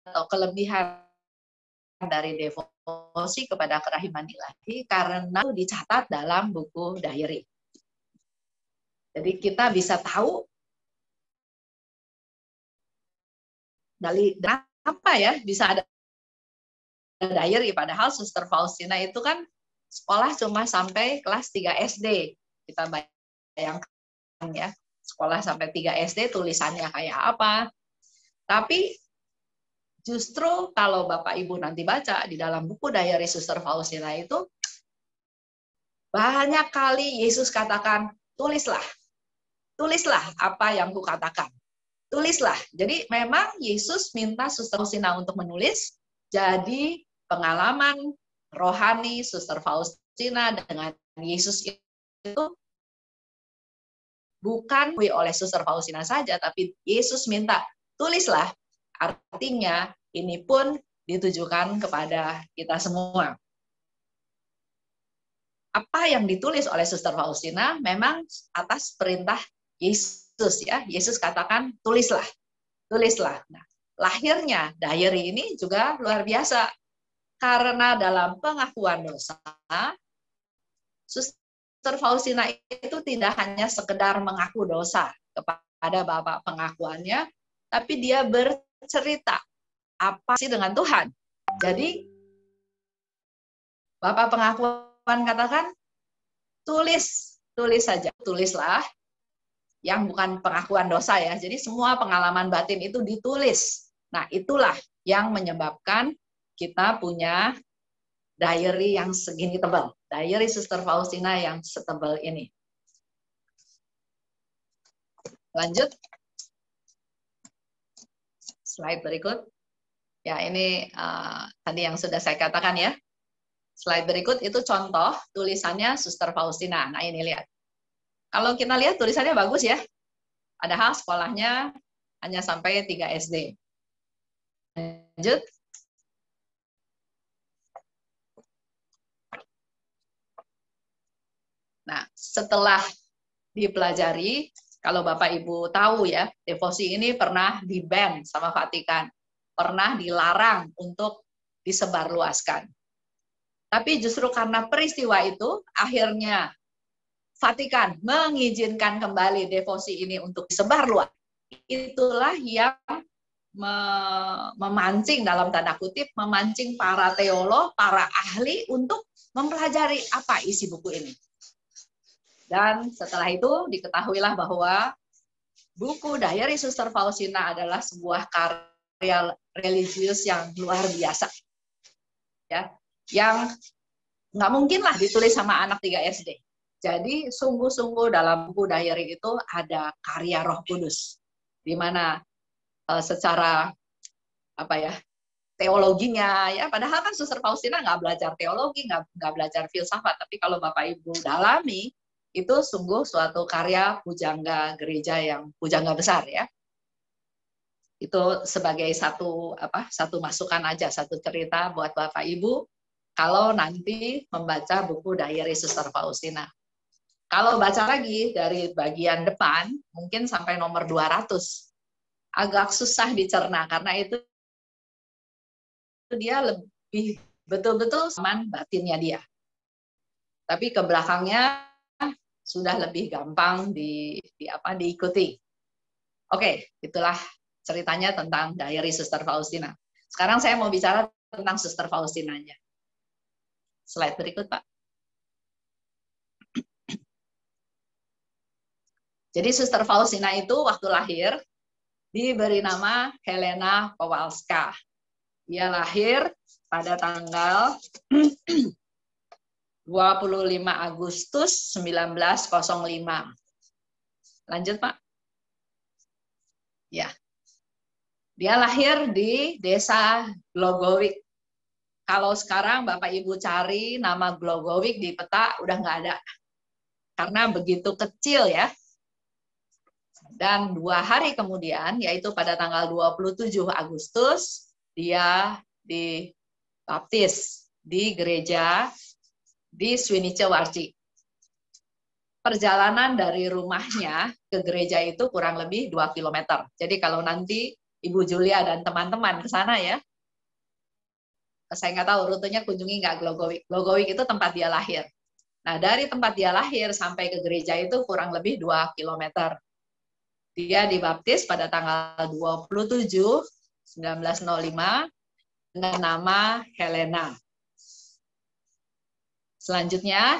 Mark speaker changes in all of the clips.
Speaker 1: atau kelebihan dari devosi kepada kerahiman ilahi karena itu dicatat dalam buku diary. Jadi kita bisa tahu dari apa ya bisa ada diary, padahal Suster Faustina itu kan sekolah cuma sampai kelas 3 SD. Kita bayangkan ya, sekolah sampai 3 SD tulisannya kayak apa. Tapi justru kalau Bapak Ibu nanti baca di dalam buku diary Suster Faustina itu, banyak kali Yesus katakan, tulislah apa yang kukatakan. Tulislah. Jadi memang Yesus minta Suster Faustina untuk menulis, jadi pengalaman rohani Suster Faustina dengan Yesus itu bukan oleh Suster Faustina saja, tapi Yesus minta, tulislah. Artinya ini pun ditujukan kepada kita semua. Apa yang ditulis oleh Suster Faustina memang atas perintah Yesus ya. Yesus katakan tulislah. Nah, lahirnya diary ini juga luar biasa. Karena dalam pengakuan dosa, Suster Faustina itu tidak hanya sekedar mengaku dosa kepada Bapak pengakuannya, tapi dia bercerita apa sih dengan Tuhan. Jadi Bapak pengakuan katakan tulis saja, tulislah yang bukan pengakuan dosa ya. Jadi semua pengalaman batin itu ditulis. Nah, itulah yang menyebabkan kita punya diary yang segini tebal. Diary Suster Faustina yang setebal ini. Lanjut. Slide berikut. Ya, ini tadi yang sudah saya katakan ya. Slide berikut itu contoh tulisannya Suster Faustina. Nah, ini lihat. Kalau kita lihat tulisannya bagus ya. Padahal sekolahnya hanya sampai 3 SD. Lanjut. Nah, setelah dipelajari, kalau Bapak Ibu tahu ya, devosi ini pernah di-ban sama Vatikan. Pernah dilarang untuk disebarluaskan. Tapi justru karena peristiwa itu, akhirnya Vatikan mengizinkan kembali devosi ini untuk disebarluas. Itulah yang memancing dalam tanda kutip, memancing para teolog, para ahli untuk mempelajari apa isi buku ini. Dan setelah itu diketahuilah bahwa buku diary Suster Faustina adalah sebuah karya religius yang luar biasa. Ya, yang nggak mungkin lah ditulis sama anak 3 SD. Jadi sungguh-sungguh dalam buku diary itu ada karya Roh Kudus, di mana secara apa ya teologinya ya, padahal kan Suster Faustina nggak belajar teologi, nggak belajar filsafat, tapi kalau Bapak Ibu dalami itu sungguh suatu karya pujangga gereja yang pujangga besar ya. Itu sebagai satu masukan aja, satu cerita buat Bapak Ibu kalau nanti membaca buku diary Suster Faustina. Kalau baca lagi dari bagian depan, mungkin sampai nomor 200. Agak susah dicerna, karena itu dia lebih betul-betul aman batinnya dia. Tapi ke belakangnya sudah lebih gampang diikuti. Oke, itulah ceritanya tentang diary Suster Faustina. Sekarang saya mau bicara tentang Suster Faustinanya. Slide berikut, Pak. Jadi Suster Faustina itu waktu lahir diberi nama Helena Kowalska. Dia lahir pada tanggal 25 Agustus 1905. Lanjut, Pak. Ya. Dia lahir di desa Glogowic. Kalau sekarang Bapak Ibu cari nama Glogowic di peta udah nggak ada. Karena begitu kecil ya. Dan 2 hari kemudian, yaitu pada tanggal 27 Agustus, dia dibaptis di gereja di Swinice Warci. Perjalanan dari rumahnya ke gereja itu kurang lebih 2 km. Jadi kalau nanti Ibu Julia dan teman-teman ke sana ya. Saya nggak tahu rutenya kunjungi nggak Glogowik. Glogowik itu tempat dia lahir. Nah, dari tempat dia lahir sampai ke gereja itu kurang lebih 2 kilometer. Dia dibaptis pada tanggal 27 1905 dengan nama Helena. Selanjutnya,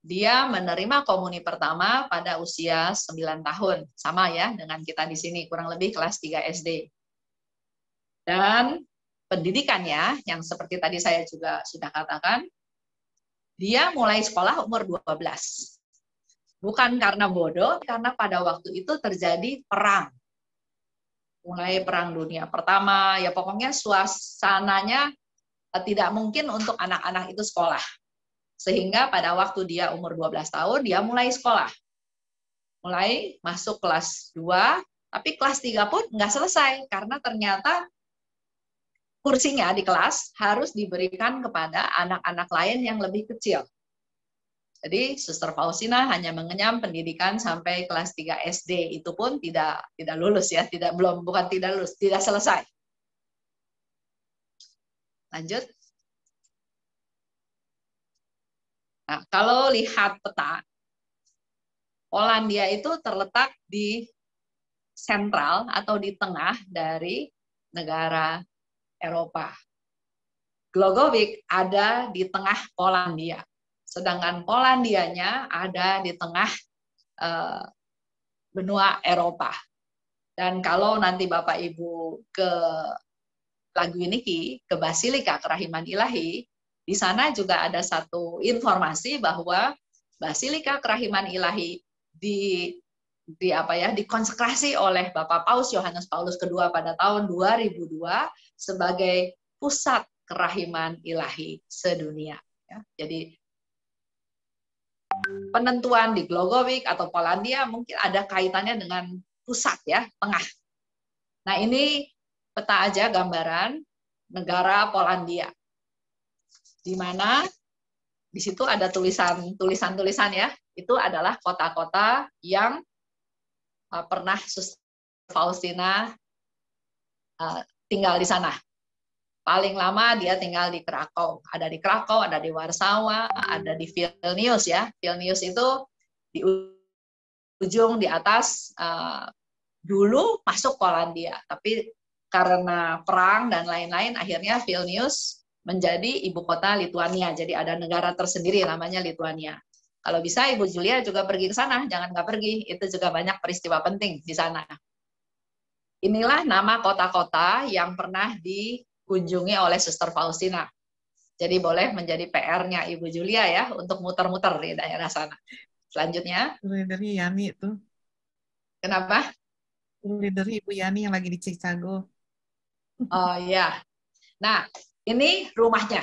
Speaker 1: dia menerima komuni pertama pada usia 9 tahun. Sama ya dengan kita di sini, kurang lebih kelas 3 SD. Dan pendidikannya, yang seperti tadi saya juga sudah katakan, dia mulai sekolah umur 12. Bukan karena bodoh, karena pada waktu itu terjadi perang. Mulai Perang Dunia Pertama, ya pokoknya suasananya tidak mungkin untuk anak-anak itu sekolah. Sehingga pada waktu dia umur 12 tahun, dia mulai sekolah. Mulai masuk kelas 2, tapi kelas 3 pun nggak selesai, karena ternyata kursinya di kelas harus diberikan kepada anak-anak lain yang lebih kecil. Jadi Suster Faustina hanya mengenyam pendidikan sampai kelas 3 SD, itu pun tidak lulus ya, bukan tidak lulus, tidak selesai. Lanjut. Nah, kalau lihat peta, Polandia itu terletak di sentral atau di tengah dari negara Eropa. Glogowik ada di tengah Polandia. Sedangkan Polandianya ada di tengah benua Eropa. Dan kalau nanti Bapak Ibu ke Laguiniki, ke Basilika Kerahiman Ilahi, di sana juga ada satu informasi bahwa Basilika Kerahiman Ilahi dikonsekrasi oleh Bapak Paus Yohanes Paulus II pada tahun 2002 sebagai pusat kerahiman ilahi sedunia. Ya, jadi penentuan di Glogowik atau Polandia mungkin ada kaitannya dengan pusat ya, tengah. Nah, ini peta aja gambaran negara Polandia. Di mana di situ ada tulisan ya. Itu adalah kota-kota yang pernah Suster Faustina tinggal di sana. Paling lama dia tinggal di Krakow. Ada di Krakow, ada di Warsawa, ada di Vilnius ya. Vilnius itu di ujung di atas dulu masuk Polandia, tapi karena perang dan lain-lain akhirnya Vilnius menjadi ibu kota Lituania. Jadi ada negara tersendiri namanya Lituania. Kalau bisa Ibu Julia juga pergi ke sana, jangan nggak pergi. Itu juga banyak peristiwa penting di sana. Inilah nama kota-kota yang pernah dikunjungi oleh Suster Faustina. Jadi boleh menjadi PR-nya Ibu Julia ya untuk muter-muter di daerah sana. Selanjutnya.
Speaker 2: Leadernya Yani itu.
Speaker 1: Kenapa?
Speaker 2: Leader Ibu Yani yang lagi di Chicago.
Speaker 1: Oh ya. Nah, ini rumahnya.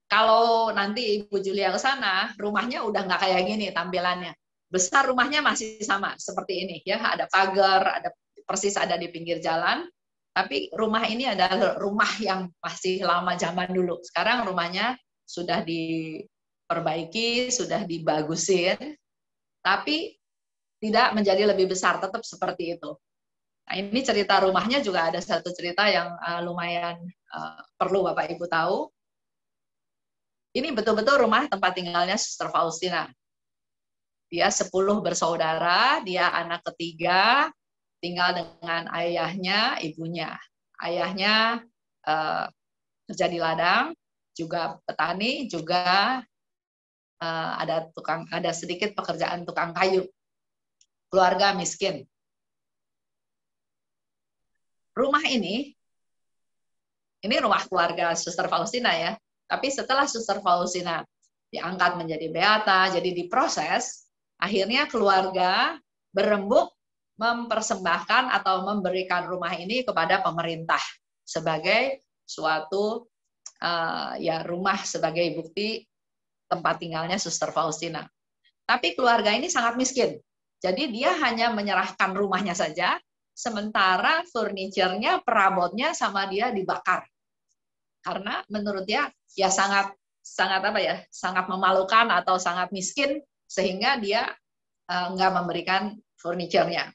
Speaker 1: Kalau nanti Ibu Julia ke sana, rumahnya udah nggak kayak gini tampilannya. Besar rumahnya masih sama seperti ini ya, ada pagar, ada persis ada di pinggir jalan. Tapi rumah ini adalah rumah yang masih lama zaman dulu. Sekarang rumahnya sudah diperbaiki, sudah dibagusin, tapi tidak menjadi lebih besar, tetap seperti itu. Nah, ini cerita rumahnya juga ada satu cerita yang lumayan perlu Bapak Ibu tahu. Ini betul-betul rumah tempat tinggalnya Suster Faustina. Dia 10 bersaudara, dia anak ketiga, tinggal dengan ayahnya, ibunya. Ayahnya kerja di ladang, juga petani, juga ada sedikit pekerjaan tukang kayu. Keluarga miskin. Rumah ini rumah keluarga Suster Faustina ya. Tapi setelah Suster Faustina diangkat menjadi beata, jadi diproses, akhirnya keluarga berembuk mempersembahkan atau memberikan rumah ini kepada pemerintah sebagai suatu rumah sebagai bukti tempat tinggalnya Suster Faustina. Tapi keluarga ini sangat miskin. Jadi dia hanya menyerahkan rumahnya saja, sementara furniturnya, perabotnya sama dia dibakar. Karena menurut dia ya sangat memalukan atau sangat miskin sehingga dia nggak memberikan furniturnya.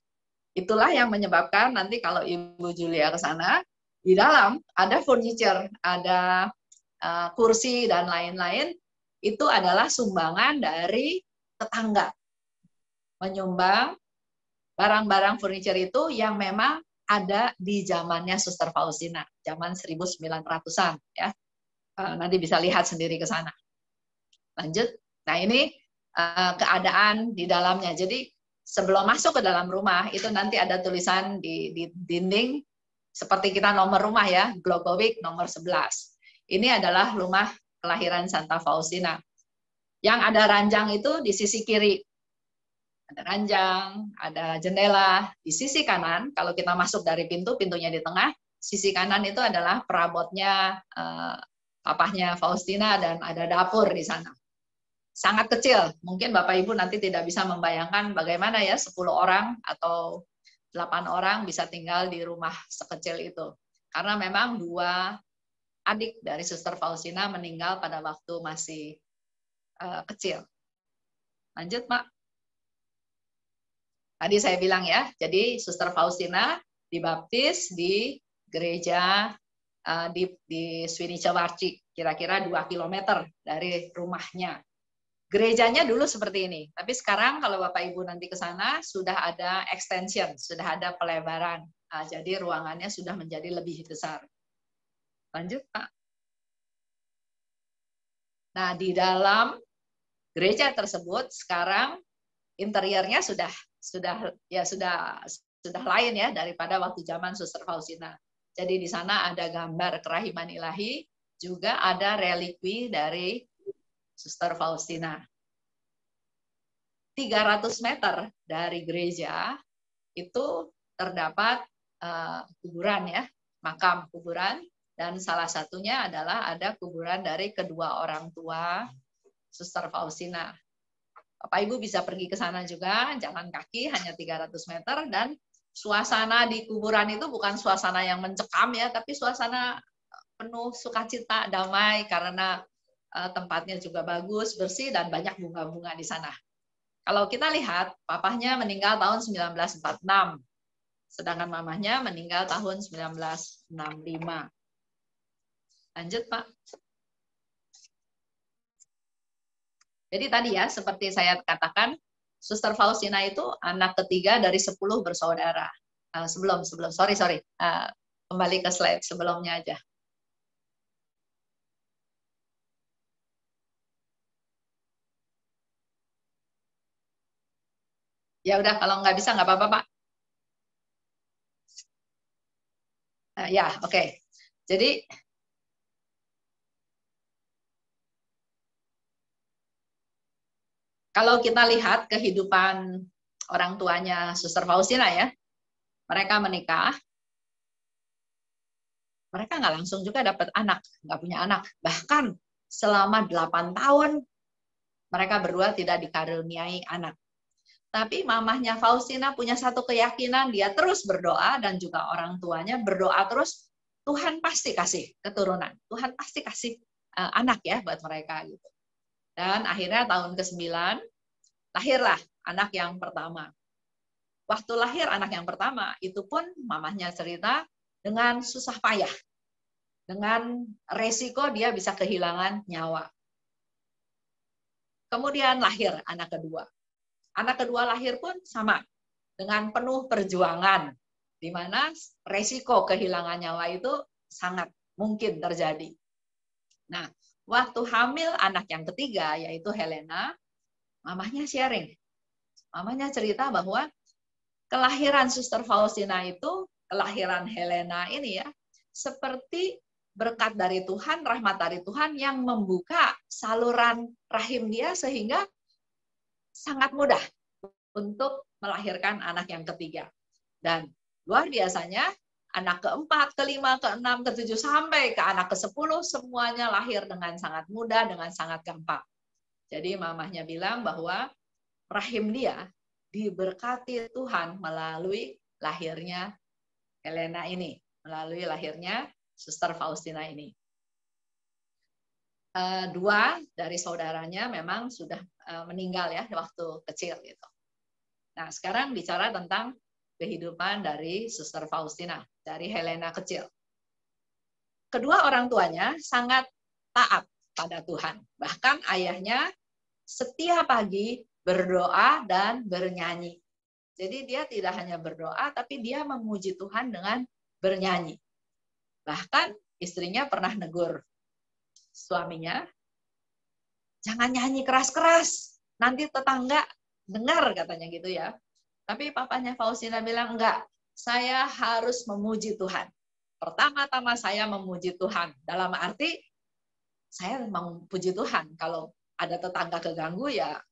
Speaker 1: Itulah yang menyebabkan nanti kalau Ibu Julia ke sana, di dalam ada furniture, ada kursi dan lain-lain, itu adalah sumbangan dari tetangga. Menyumbang barang-barang furniture itu yang memang ada di zamannya Suster Faustina, zaman 1900-an ya. Nanti bisa lihat sendiri ke sana. Lanjut. Nah, ini keadaan di dalamnya. Jadi sebelum masuk ke dalam rumah itu nanti ada tulisan di dinding seperti kita nomor rumah ya, Glogowicz nomor 11. Ini adalah rumah kelahiran Santa Faustina. Yang ada ranjang itu di sisi kiri. Ada ranjang, ada jendela. Di sisi kanan, kalau kita masuk dari pintu, pintunya di tengah, sisi kanan itu adalah perabotnya papahnya Faustina dan ada dapur di sana. Sangat kecil. Mungkin Bapak Ibu nanti tidak bisa membayangkan bagaimana ya 10 orang atau 8 orang bisa tinggal di rumah sekecil itu. Karena memang 2 adik dari Suster Faustina meninggal pada waktu masih kecil. Lanjut, Mak. Tadi saya bilang ya, jadi Suster Faustina dibaptis di gereja di Swinicewarci, kira-kira 2 km dari rumahnya. Gerejanya dulu seperti ini, tapi sekarang kalau Bapak Ibu nanti ke sana sudah ada extension, sudah ada pelebaran. Jadi ruangannya sudah menjadi lebih besar. Lanjut, Pak. Nah, di dalam gereja tersebut sekarang interiornya sudah lain ya daripada waktu zaman Suster Faustina. Jadi di sana ada gambar kerahiman ilahi, juga ada relikwi dari Suster Faustina. 300 meter dari gereja itu terdapat kuburan ya, makam kuburan, dan salah satunya adalah ada kuburan dari kedua orang tua Suster Faustina. Bapak Ibu bisa pergi ke sana juga, jalan kaki hanya 300 meter, dan suasana di kuburan itu bukan suasana yang mencekam ya, tapi suasana penuh sukacita, damai, karena tempatnya juga bagus, bersih, dan banyak bunga-bunga di sana. Kalau kita lihat, papahnya meninggal tahun 1946, sedangkan mamahnya meninggal tahun 1965. Lanjut, Pak. Jadi tadi ya, seperti saya katakan, Suster Faustina itu anak ketiga dari 10 bersaudara. Sorry. Kembali ke slide sebelumnya aja. Ya udah, kalau nggak bisa nggak apa-apa, Pak. Ya, oke. Jadi kalau kita lihat kehidupan orang tuanya Suster Faustina ya, mereka menikah, mereka nggak langsung juga dapat anak, nggak punya anak. Bahkan selama 8 tahun mereka berdua tidak dikaruniai anak. Tapi mamahnya Faustina punya satu keyakinan, dia terus berdoa dan juga orang tuanya berdoa terus, Tuhan pasti kasih keturunan, Tuhan pasti kasih anak ya buat mereka gitu. Dan akhirnya tahun ke-9 lahirlah anak yang pertama. Waktu lahir anak yang pertama itu pun mamahnya cerita dengan susah payah, dengan resiko dia bisa kehilangan nyawa. Kemudian lahir anak kedua. Anak kedua lahir pun sama, dengan penuh perjuangan, di mana resiko kehilangan nyawa itu sangat mungkin terjadi. Nah, waktu hamil anak yang ketiga, yaitu Helena, mamahnya sharing. Mamahnya cerita bahwa kelahiran Suster Faustina itu, kelahiran Helena ini ya, seperti berkat dari Tuhan, rahmat dari Tuhan yang membuka saluran rahim dia sehingga sangat mudah untuk melahirkan anak yang ketiga. Dan luar biasanya, anak keempat, kelima, keenam, ketujuh, sampai ke anak ke-10, semuanya lahir dengan sangat mudah, dengan sangat gampang. Jadi mamahnya bilang bahwa rahim dia diberkati Tuhan melalui lahirnya Helena ini, melalui lahirnya Suster Faustina ini. 2 dari saudaranya memang sudah meninggal ya waktu kecil gitu. Nah, sekarang bicara tentang kehidupan dari Suster Faustina, dari Helena kecil. Kedua orang tuanya sangat taat pada Tuhan. Bahkan ayahnya setiap pagi berdoa dan bernyanyi. Jadi dia tidak hanya berdoa, tapi dia memuji Tuhan dengan bernyanyi. Bahkan istrinya pernah negur suaminya, jangan nyanyi keras-keras, nanti tetangga dengar katanya gitu ya. Tapi papanya Faustina bilang, enggak, saya harus memuji Tuhan. Pertama-tama saya memuji Tuhan, dalam arti saya memuji Tuhan. Kalau ada tetangga keganggu ya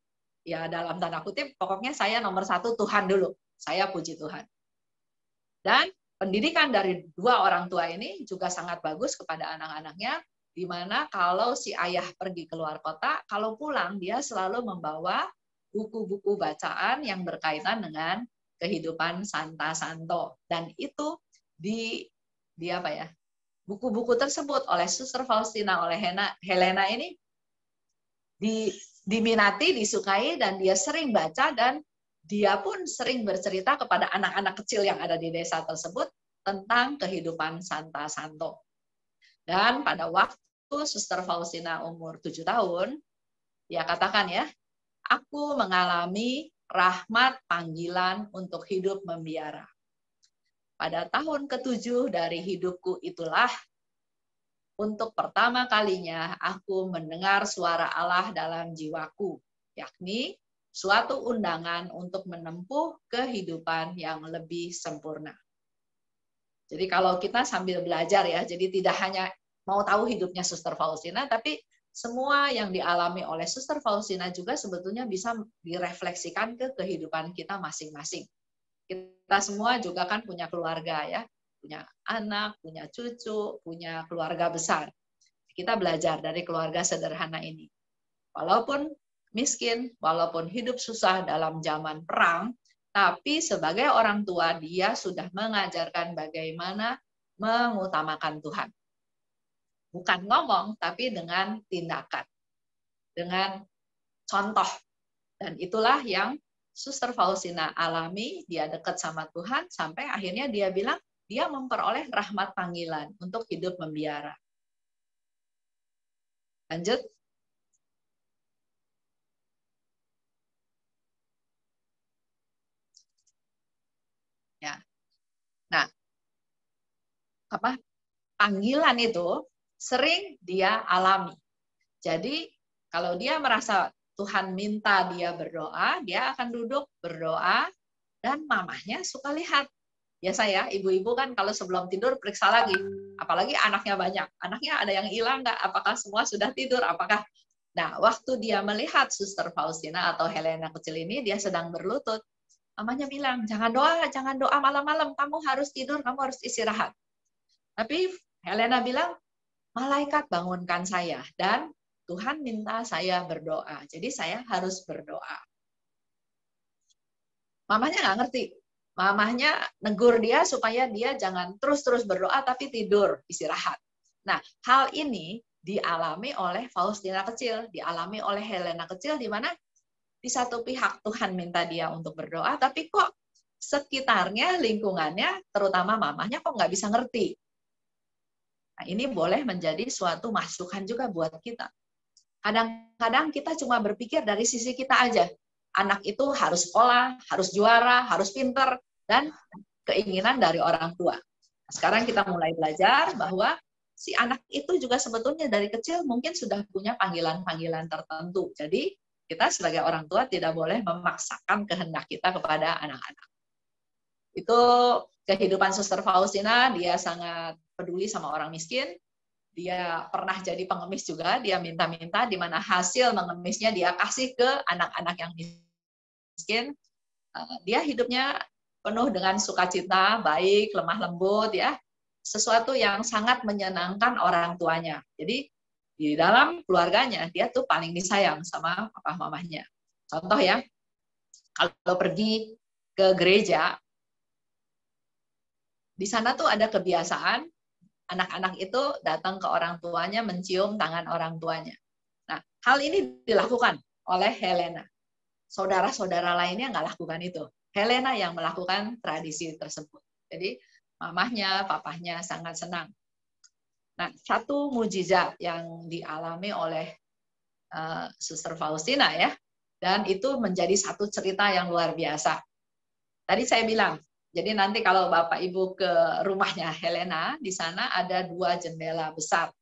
Speaker 1: dalam tanda kutip, pokoknya saya nomor satu Tuhan dulu. Saya puji Tuhan. Dan pendidikan dari dua orang tua ini juga sangat bagus kepada anak-anaknya, di mana kalau si ayah pergi keluar kota, kalau pulang dia selalu membawa buku-buku bacaan yang berkaitan dengan kehidupan Santa Santo. Dan itu di apa ya? Buku-buku tersebut oleh Suster Faustina, oleh Helena ini diminati, disukai, dan dia sering baca, dan dia pun sering bercerita kepada anak-anak kecil yang ada di desa tersebut tentang kehidupan Santa Santo. Dan pada waktu Suster Faustina umur 7 tahun, dia katakan ya, aku mengalami rahmat panggilan untuk hidup membiara. Pada tahun ke-7 dari hidupku itulah, untuk pertama kalinya aku mendengar suara Allah dalam jiwaku, yakni suatu undangan untuk menempuh kehidupan yang lebih sempurna. Jadi kalau kita sambil belajar ya, jadi tidak hanya mau tahu hidupnya Suster Faustina, tapi semua yang dialami oleh Suster Faustina juga sebetulnya bisa direfleksikan ke kehidupan kita masing-masing. Kita semua juga kan punya keluarga ya, punya anak, punya cucu, punya keluarga besar. Kita belajar dari keluarga sederhana ini. Walaupun miskin, walaupun hidup susah dalam zaman perang, tapi sebagai orang tua dia sudah mengajarkan bagaimana mengutamakan Tuhan. Bukan ngomong, tapi dengan tindakan, dengan contoh. Dan itulah yang Suster Faustina alami, dia dekat sama Tuhan, sampai akhirnya dia bilang, dia memperoleh rahmat panggilan untuk hidup membiara. Lanjut. Ya. Nah, panggilan itu sering dia alami. Jadi kalau dia merasa Tuhan minta dia berdoa, dia akan duduk berdoa, dan mamahnya suka lihat. Biasa ya, ibu-ibu kan kalau sebelum tidur periksa lagi, apalagi anaknya banyak. Anaknya ada yang hilang nggak? Apakah semua sudah tidur? Nah, waktu dia melihat Suster Faustina atau Helena kecil ini, dia sedang berlutut. Mamanya bilang, jangan doa malam-malam, kamu harus tidur, kamu harus istirahat. Tapi Helena bilang, malaikat bangunkan saya, dan Tuhan minta saya berdoa, jadi saya harus berdoa. Mamanya nggak ngerti. Mamanya negur dia supaya dia jangan terus-terus berdoa, tapi tidur, istirahat. Nah, hal ini dialami oleh Faustina kecil, dialami oleh Helena kecil, di mana di satu pihak Tuhan minta dia untuk berdoa, tapi kok sekitarnya, lingkungannya, terutama mamanya kok nggak bisa ngerti. Nah, ini boleh menjadi suatu masukan juga buat kita. Kadang-kadang kita cuma berpikir dari sisi kita aja. Anak itu harus sekolah, harus juara, harus pinter, dan keinginan dari orang tua. Sekarang kita mulai belajar bahwa si anak itu juga sebetulnya dari kecil mungkin sudah punya panggilan-panggilan tertentu. Jadi kita sebagai orang tua tidak boleh memaksakan kehendak kita kepada anak-anak. Itu kehidupan Suster Faustina, dia sangat peduli sama orang miskin. Dia pernah jadi pengemis juga, dia minta-minta, di mana hasil mengemisnya dia kasih ke anak-anak yang miskin. Dia hidupnya penuh dengan sukacita, baik, lemah lembut, ya, sesuatu yang sangat menyenangkan orang tuanya. Jadi di dalam keluarganya dia tuh paling disayang sama papa mamahnya. Contoh ya, kalau pergi ke gereja, di sana tuh ada kebiasaan anak-anak itu datang ke orang tuanya, mencium tangan orang tuanya. Nah, hal ini dilakukan oleh Helena. Saudara-saudara lainnya nggak lakukan itu. Helena yang melakukan tradisi tersebut. Jadi mamahnya, papahnya sangat senang. Nah, satu mujizat yang dialami oleh Suster Faustina ya, dan itu menjadi satu cerita yang luar biasa. Tadi saya bilang, jadi nanti kalau Bapak Ibu ke rumahnya Helena, di sana ada 2 jendela besar.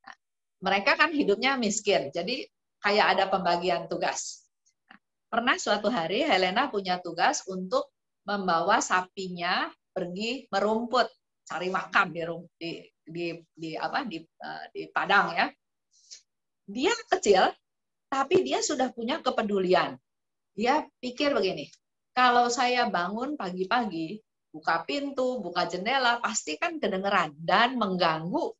Speaker 1: Nah, mereka kan hidupnya miskin, jadi kayak ada pembagian tugas. Nah, pernah suatu hari Helena punya tugas untuk membawa sapinya pergi merumput, cari makan di padang ya. Dia kecil, tapi dia sudah punya kepedulian. Dia pikir begini, kalau saya bangun pagi-pagi, buka pintu, buka jendela, pasti kan kedengeran dan mengganggu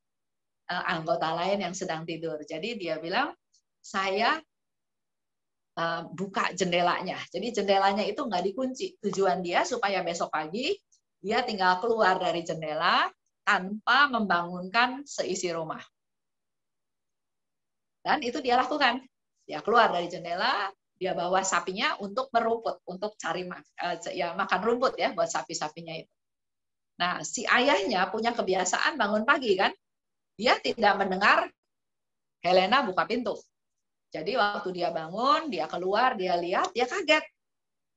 Speaker 1: anggota lain yang sedang tidur. Jadi dia bilang, saya buka jendelanya. Jadi jendelanya itu nggak dikunci. Tujuan dia supaya besok pagi dia tinggal keluar dari jendela tanpa membangunkan seisi rumah. Dan itu dia lakukan. Dia keluar dari jendela, dia bawa sapinya untuk merumput, untuk cari makan rumput ya buat sapi-sapinya itu. Nah, si ayahnya punya kebiasaan bangun pagi kan, dia tidak mendengar Helena buka pintu. Jadi waktu dia bangun, dia keluar, dia lihat, dia kaget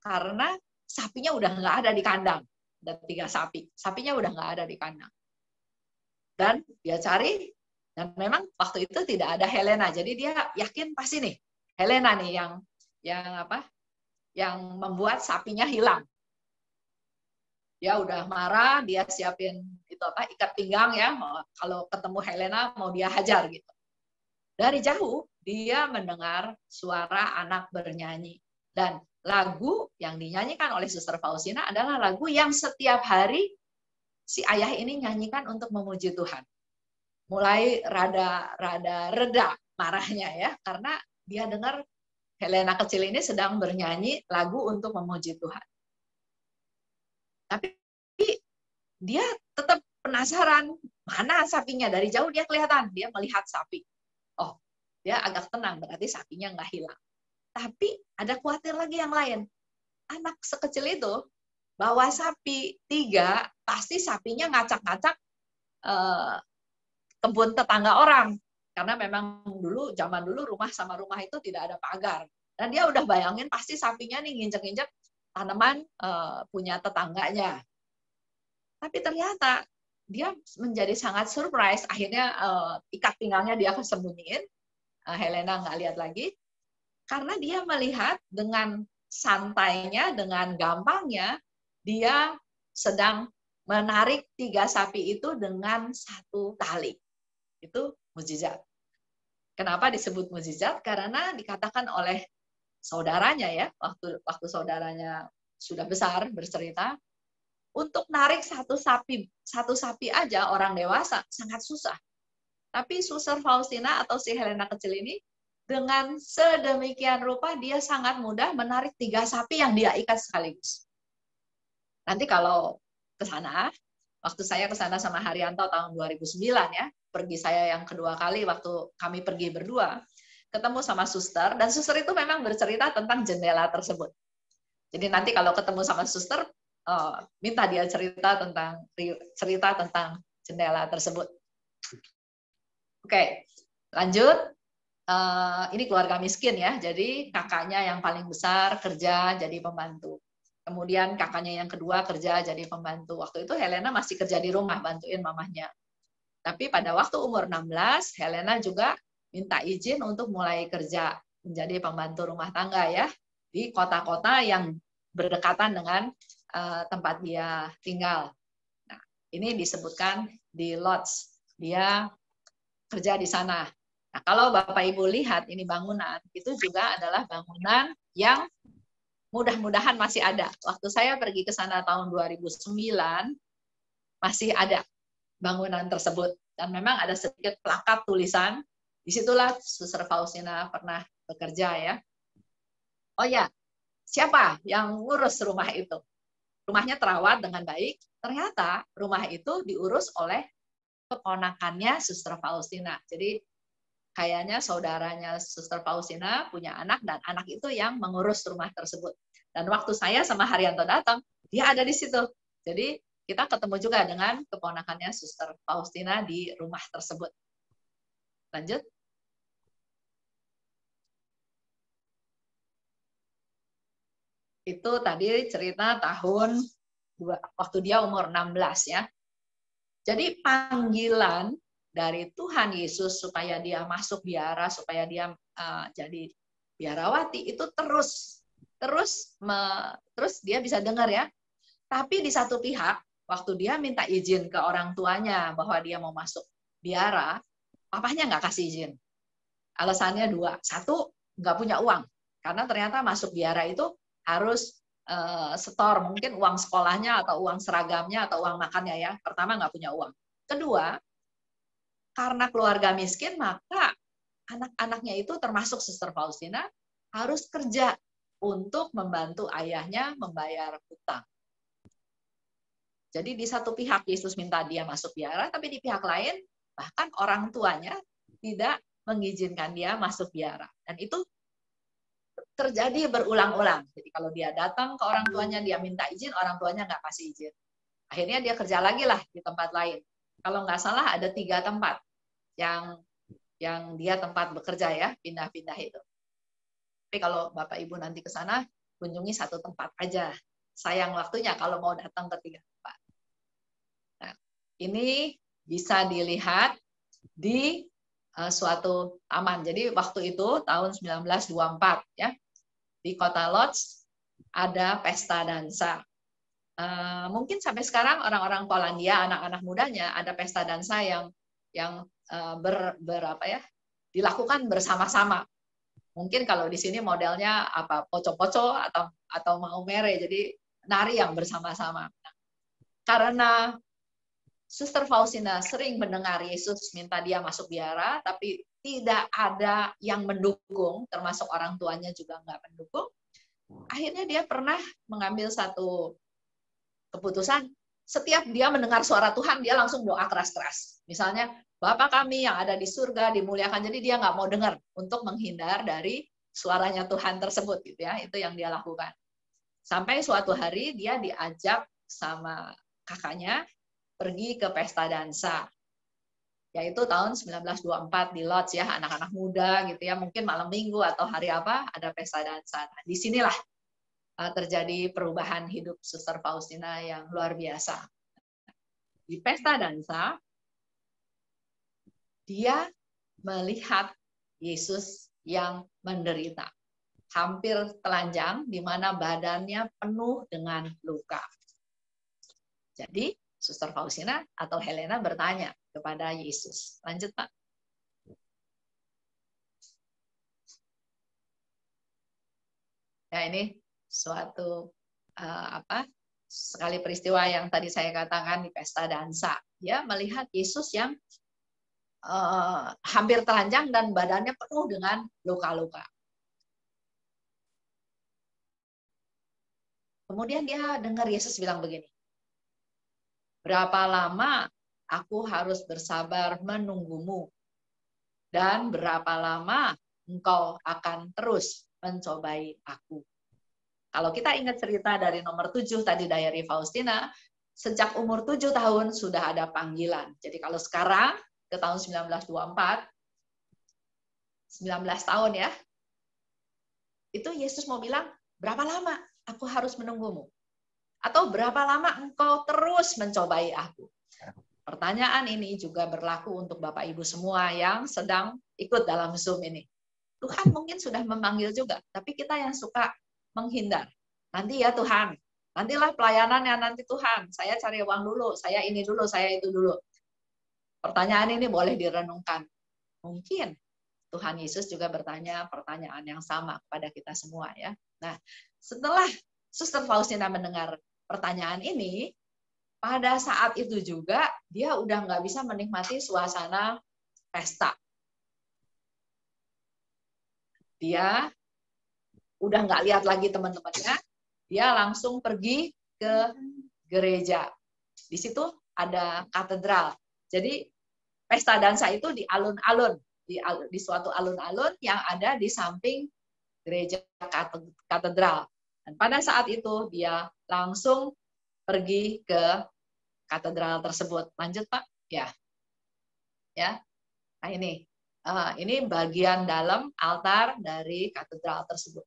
Speaker 1: karena sapinya udah nggak ada di kandang. Ada 3 sapi, sapinya udah nggak ada di kandang. Dan dia cari, dan memang waktu itu tidak ada Helena. Jadi dia yakin pasti nih Helena nih yang membuat sapinya hilang. Dia udah marah, dia siapin ikat pinggang ya. Kalau ketemu Helena mau dia hajar gitu. Dari jauh dia mendengar suara anak bernyanyi, dan lagu yang dinyanyikan oleh Suster Faustina adalah lagu yang setiap hari si ayah ini nyanyikan untuk memuji Tuhan. Mulai rada reda marahnya ya, karena dia dengar Helena kecil ini sedang bernyanyi lagu untuk memuji Tuhan. Tapi dia tetap penasaran, mana sapinya? Dari jauh dia kelihatan, dia melihat sapi. Oh, dia agak tenang, berarti sapinya nggak hilang. Tapi ada khawatir lagi yang lain. Anak sekecil itu bawa sapi 3, pasti sapinya ngacak-ngacak kebun tetangga orang. Karena memang zaman dulu rumah sama rumah itu tidak ada pagar. Dan dia udah bayangin pasti sapinya nih nginjek-nginjek tanaman punya tetangganya. Tapi ternyata dia menjadi sangat surprise. Akhirnya ikat pinggangnya dia kesembunyiin. Helena nggak lihat lagi. Karena dia melihat dengan santainya, dengan gampangnya, dia sedang menarik 3 sapi itu dengan 1 tali. Itu mukjizat. Kenapa disebut mukjizat? Karena dikatakan oleh saudaranya ya, waktu saudaranya sudah besar bercerita, untuk narik 1 sapi aja orang dewasa sangat susah. Tapi Suster Faustina atau si Helena kecil ini dengan sedemikian rupa dia sangat mudah menarik 3 sapi yang dia ikat sekaligus. Nanti kalau ke sana, waktu saya ke sana sama Haryanto tahun 2009 ya, pergi saya yang kedua kali waktu kami pergi berdua, ketemu sama suster, dan suster itu memang bercerita tentang jendela tersebut. Jadi nanti kalau ketemu sama suster, minta dia cerita tentang jendela tersebut. Oke, lanjut. Ini keluarga miskin ya, jadi kakaknya yang paling besar kerja jadi pembantu. Kemudian kakaknya yang kedua kerja jadi pembantu. Waktu itu Helena masih kerja di rumah, bantuin mamahnya. Tapi pada waktu umur 16, Helena juga minta izin untuk mulai kerja menjadi pembantu rumah tangga ya, di kota-kota yang berdekatan dengan tempat dia tinggal. Nah, ini disebutkan di Lodz. Dia kerja di sana. Nah, kalau Bapak Ibu lihat ini bangunan, itu juga adalah bangunan yang mudah-mudahan masih ada. Waktu saya pergi ke sana tahun 2009, masih ada bangunan tersebut. Dan memang ada sedikit plakat tulisan, disitulah Suster Faustina pernah bekerja ya. Oh ya, siapa yang ngurus rumah itu? Rumahnya terawat dengan baik, ternyata rumah itu diurus oleh keponakannya Suster Faustina. Jadi kayaknya saudaranya Suster Faustina punya anak, dan anak itu yang mengurus rumah tersebut. Dan waktu saya sama Haryanto datang, dia ada di situ. Jadi kita ketemu juga dengan keponakannya Suster Faustina di rumah tersebut. Lanjut. Itu tadi cerita tahun waktu dia umur 16 ya. Jadi panggilan dari Tuhan Yesus supaya dia masuk biara, supaya dia jadi biarawati itu terus dia bisa dengar ya. Tapi di satu pihak waktu dia minta izin ke orang tuanya bahwa dia mau masuk biara, papahnya nggak kasih izin. Alasannya dua. Satu, nggak punya uang. Karena ternyata masuk biara itu harus setor mungkin uang sekolahnya atau uang seragamnya atau uang makannya ya. Pertama nggak punya uang. Kedua, karena keluarga miskin maka anak-anaknya itu termasuk Suster Faustina harus kerja untuk membantu ayahnya membayar hutang. Jadi di satu pihak Yesus minta dia masuk biara, tapi di pihak lain bahkan orang tuanya tidak mengizinkan dia masuk biara. Dan itu terjadi berulang-ulang. Jadi kalau dia datang ke orang tuanya, dia minta izin, orang tuanya nggak kasih izin. Akhirnya dia kerja lagi lah di tempat lain. Kalau nggak salah ada 3 tempat yang dia tempat bekerja ya, pindah-pindah itu. Tapi kalau Bapak Ibu nanti ke sana, kunjungi 1 tempat aja. Sayang waktunya kalau mau datang ke 3 tempat. Nah, ini bisa dilihat di suatu taman. Jadi waktu itu tahun 1924 ya. Di Kota Lodz ada pesta dansa. Mungkin sampai sekarang orang-orang Polandia, anak-anak mudanya ada pesta dansa yang dilakukan bersama-sama. Mungkin kalau di sini modelnya apa poco-poco atau mau mere, jadi nari yang bersama-sama. Karena Suster Faustina sering mendengar Yesus minta dia masuk biara, tapi tidak ada yang mendukung, termasuk orang tuanya juga nggak mendukung. Akhirnya dia pernah mengambil satu keputusan, setiap dia mendengar suara Tuhan, dia langsung doa keras-keras. Misalnya, Bapa kami yang ada di surga, dimuliakan. Jadi dia nggak mau dengar untuk menghindar dari suaranya Tuhan tersebut. Gitu ya. Itu yang dia lakukan. Sampai suatu hari dia diajak sama kakaknya, pergi ke pesta dansa, yaitu tahun 1924 di Lodz ya, anak-anak muda gitu ya, mungkin malam minggu atau hari apa ada pesta dansa. Nah, disinilah terjadi perubahan hidup Suster Faustina yang luar biasa. Di pesta dansa, dia melihat Yesus yang menderita, hampir telanjang, di mana badannya penuh dengan luka. Jadi Suster Faustina atau Helena bertanya kepada Yesus. Lanjut, Pak. Ya, ini suatu sekali peristiwa yang tadi saya katakan di pesta dansa. Dia melihat Yesus yang hampir telanjang dan badannya penuh dengan luka-luka. Kemudian dia dengar Yesus bilang begini, berapa lama aku harus bersabar menunggumu? Dan berapa lama engkau akan terus mencobai aku? Kalau kita ingat cerita dari nomor 7 tadi Diary Faustina, sejak umur 7 tahun sudah ada panggilan. Jadi kalau sekarang ke tahun 1924, 19 tahun ya, itu Yesus mau bilang, berapa lama aku harus menunggumu? Atau berapa lama engkau terus mencobai aku? Pertanyaan ini juga berlaku untuk Bapak Ibu semua yang sedang ikut dalam Zoom ini. Tuhan mungkin sudah memanggil juga, tapi kita yang suka menghindar. Nanti ya Tuhan, nantilah pelayanannya nanti Tuhan. Saya cari uang dulu, saya ini dulu, saya itu dulu. Pertanyaan ini boleh direnungkan. Mungkin Tuhan Yesus juga bertanya pertanyaan yang sama kepada kita semua ya. Nah, setelah Suster Faustina mendengar pertanyaan ini, pada saat itu juga dia udah nggak bisa menikmati suasana pesta. Dia udah nggak lihat lagi teman-temannya, dia langsung pergi ke gereja. Di situ ada katedral. Jadi pesta dansa itu di alun-alun, di suatu alun-alun yang ada di samping gereja katedral. Dan pada saat itu dia langsung pergi ke katedral tersebut. Lanjut Pak. Ya. Nah ini bagian dalam altar dari katedral tersebut.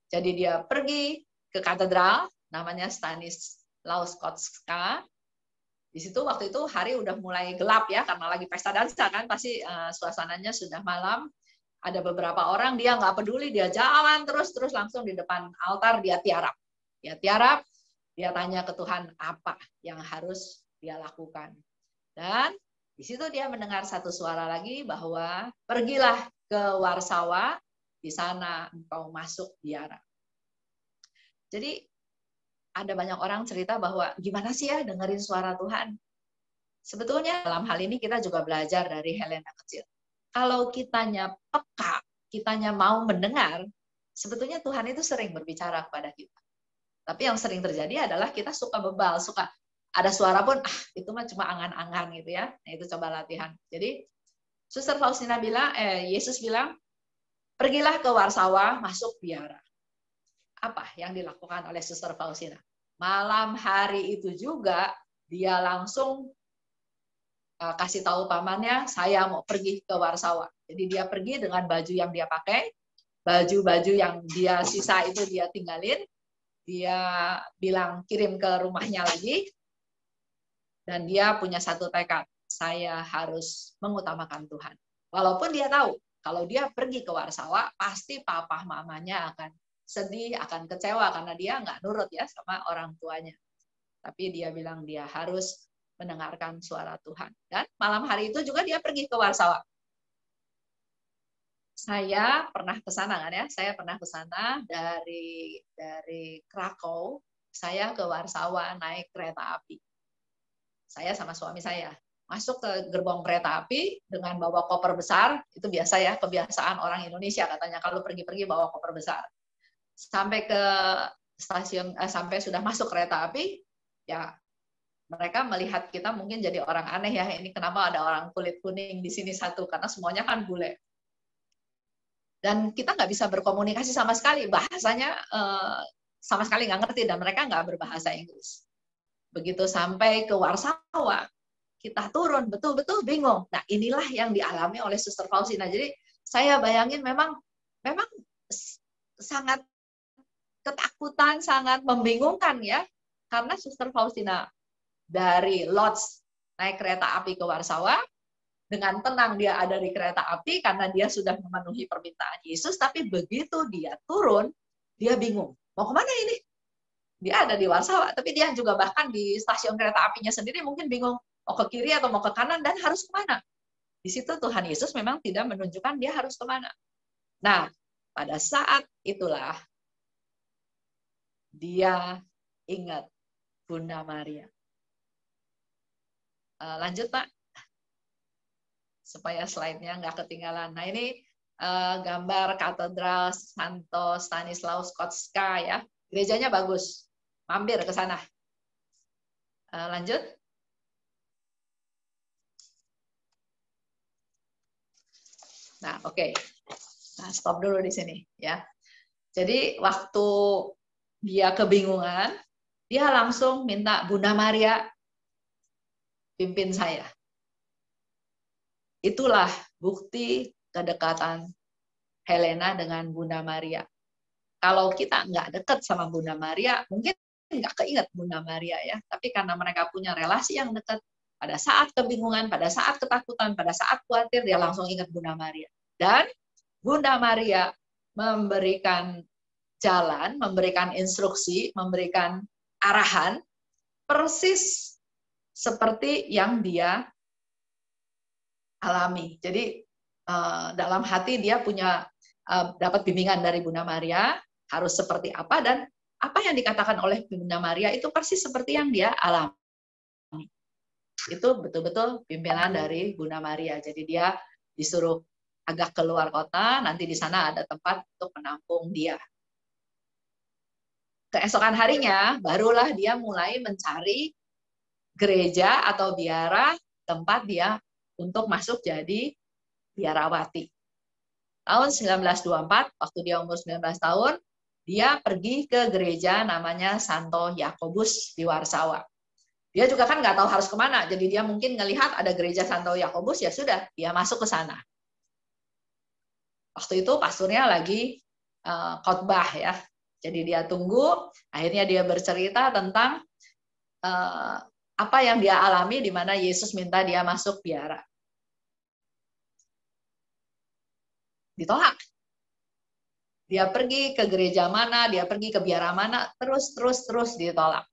Speaker 1: Jadi dia pergi ke katedral, namanya Stanislaus Kotska. Di situ waktu itu hari udah mulai gelap ya, karena lagi pesta dansa kan, pasti suasananya sudah malam. Ada beberapa orang dia nggak peduli, dia jalan terus langsung di depan altar dia tiarap. Dia tanya ke Tuhan apa yang harus dia lakukan. Dan di situ dia mendengar satu suara lagi bahwa pergilah ke Warsawa, di sana engkau masuk biara. Jadi ada banyak orang cerita bahwa gimana sih ya dengerin suara Tuhan. Sebetulnya dalam hal ini kita juga belajar dari Helena kecil. Kalau kitanya peka, kitanya mau mendengar, sebetulnya Tuhan itu sering berbicara kepada kita. Tapi yang sering terjadi adalah kita suka bebal, suka ada suara pun, itu mah cuma angan-angan gitu ya. Nah itu coba latihan. Jadi Suster Faustina bilang, Yesus bilang, pergilah ke Warsawa, masuk biara. Apa yang dilakukan oleh Suster Faustina? Malam hari itu juga dia langsung kasih tahu pamannya, saya mau pergi ke Warsawa. Jadi dia pergi dengan baju yang dia pakai, baju-baju yang dia sisa itu dia tinggalin, dia bilang kirim ke rumahnya lagi, dan dia punya satu tekad, saya harus mengutamakan Tuhan. Walaupun dia tahu, kalau dia pergi ke Warsawa, pasti papa mamanya akan sedih, akan kecewa, karena dia nggak nurut ya sama orang tuanya. Tapi dia bilang dia harus mendengarkan suara Tuhan. Dan malam hari itu juga dia pergi ke Warsawa. Saya pernah ke sana kan ya, saya pernah ke sana dari Krakow, saya ke Warsawa naik kereta api. Saya sama suami saya masuk ke gerbong kereta api dengan bawa koper besar, itu biasa ya, kebiasaan orang Indonesia katanya kalau pergi-pergi bawa koper besar. Sampai ke stasiun, sampai sudah masuk kereta api, ya mereka melihat kita mungkin jadi orang aneh ya, ini kenapa ada orang kulit kuning di sini satu, karena semuanya kan bule. Dan kita nggak bisa berkomunikasi sama sekali, bahasanya sama sekali nggak ngerti, dan mereka nggak berbahasa Inggris. Begitu sampai ke Warsawa, kita turun, betul-betul bingung. Nah inilah yang dialami oleh Suster Faustina. Jadi saya bayangin memang sangat ketakutan, sangat membingungkan ya, karena Suster Faustina dari Lodz naik kereta api ke Warsawa, dengan tenang dia ada di kereta api karena dia sudah memenuhi permintaan Yesus, tapi begitu dia turun, dia bingung. Mau kemana ini? Dia ada di Warsawa, tapi dia juga bahkan di stasiun kereta apinya sendiri mungkin bingung, mau ke kiri atau mau ke kanan dan harus kemana. Di situ Tuhan Yesus memang tidak menunjukkan dia harus kemana. Nah, pada saat itulah dia ingat Bunda Maria. Lanjut Pak, supaya slide-nya nggak ketinggalan. Nah ini gambar katedral Santo Stanislaus Kotska ya, gerejanya bagus, mampir ke sana. Lanjut. Nah oke, nah stop dulu di sini ya. Jadi waktu dia kebingungan, dia langsung minta Bunda Maria pimpin saya. Itulah bukti kedekatan Helena dengan Bunda Maria. Kalau kita nggak dekat sama Bunda Maria, mungkin nggak keinget Bunda Maria ya. Tapi karena mereka punya relasi yang dekat, pada saat kebingungan, pada saat ketakutan, pada saat khawatir, dia langsung ingat Bunda Maria. Dan Bunda Maria memberikan jalan, memberikan instruksi, memberikan arahan, persis seperti yang dia alami. Jadi dalam hati dia punya dapat bimbingan dari Bunda Maria harus seperti apa, dan apa yang dikatakan oleh Bunda Maria itu persis seperti yang dia alami. Itu betul-betul pimpinan dari Bunda Maria. Jadi dia disuruh agak keluar kota, nanti di sana ada tempat untuk menampung dia. Keesokan harinya barulah dia mulai mencari gereja atau biara tempat dia untuk masuk jadi biarawati. Tahun 1924, waktu dia umur 19 tahun, dia pergi ke gereja namanya Santo Yakobus di Warsawa. Dia juga kan nggak tahu harus kemana, jadi dia mungkin ngelihat ada gereja Santo Yakobus, ya sudah, dia masuk ke sana. Waktu itu pastornya lagi khotbah ya, jadi dia tunggu, akhirnya dia bercerita tentang apa yang dia alami di mana Yesus minta dia masuk biara. Ditolak. Dia pergi ke gereja mana, dia pergi ke biara mana, terus ditolak.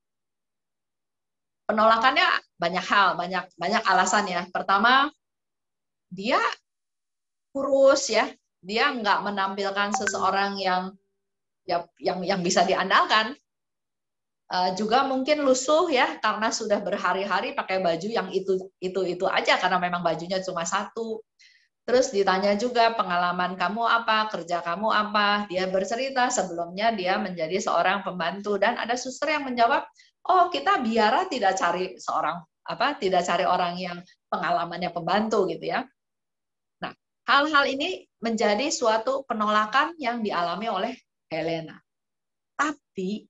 Speaker 1: Penolakannya banyak hal, banyak alasan ya. Pertama, dia kurus ya, dia nggak menampilkan seseorang yang bisa diandalkan. Juga mungkin lusuh ya, karena sudah berhari-hari pakai baju yang itu aja, karena memang bajunya cuma satu. Terus ditanya juga pengalaman kamu apa, kerja kamu apa. Dia bercerita sebelumnya dia menjadi seorang pembantu, dan ada suster yang menjawab, oh kita biara tidak cari tidak cari orang yang pengalamannya pembantu gitu ya. Nah, hal-hal ini menjadi suatu penolakan yang dialami oleh Helena. Tapi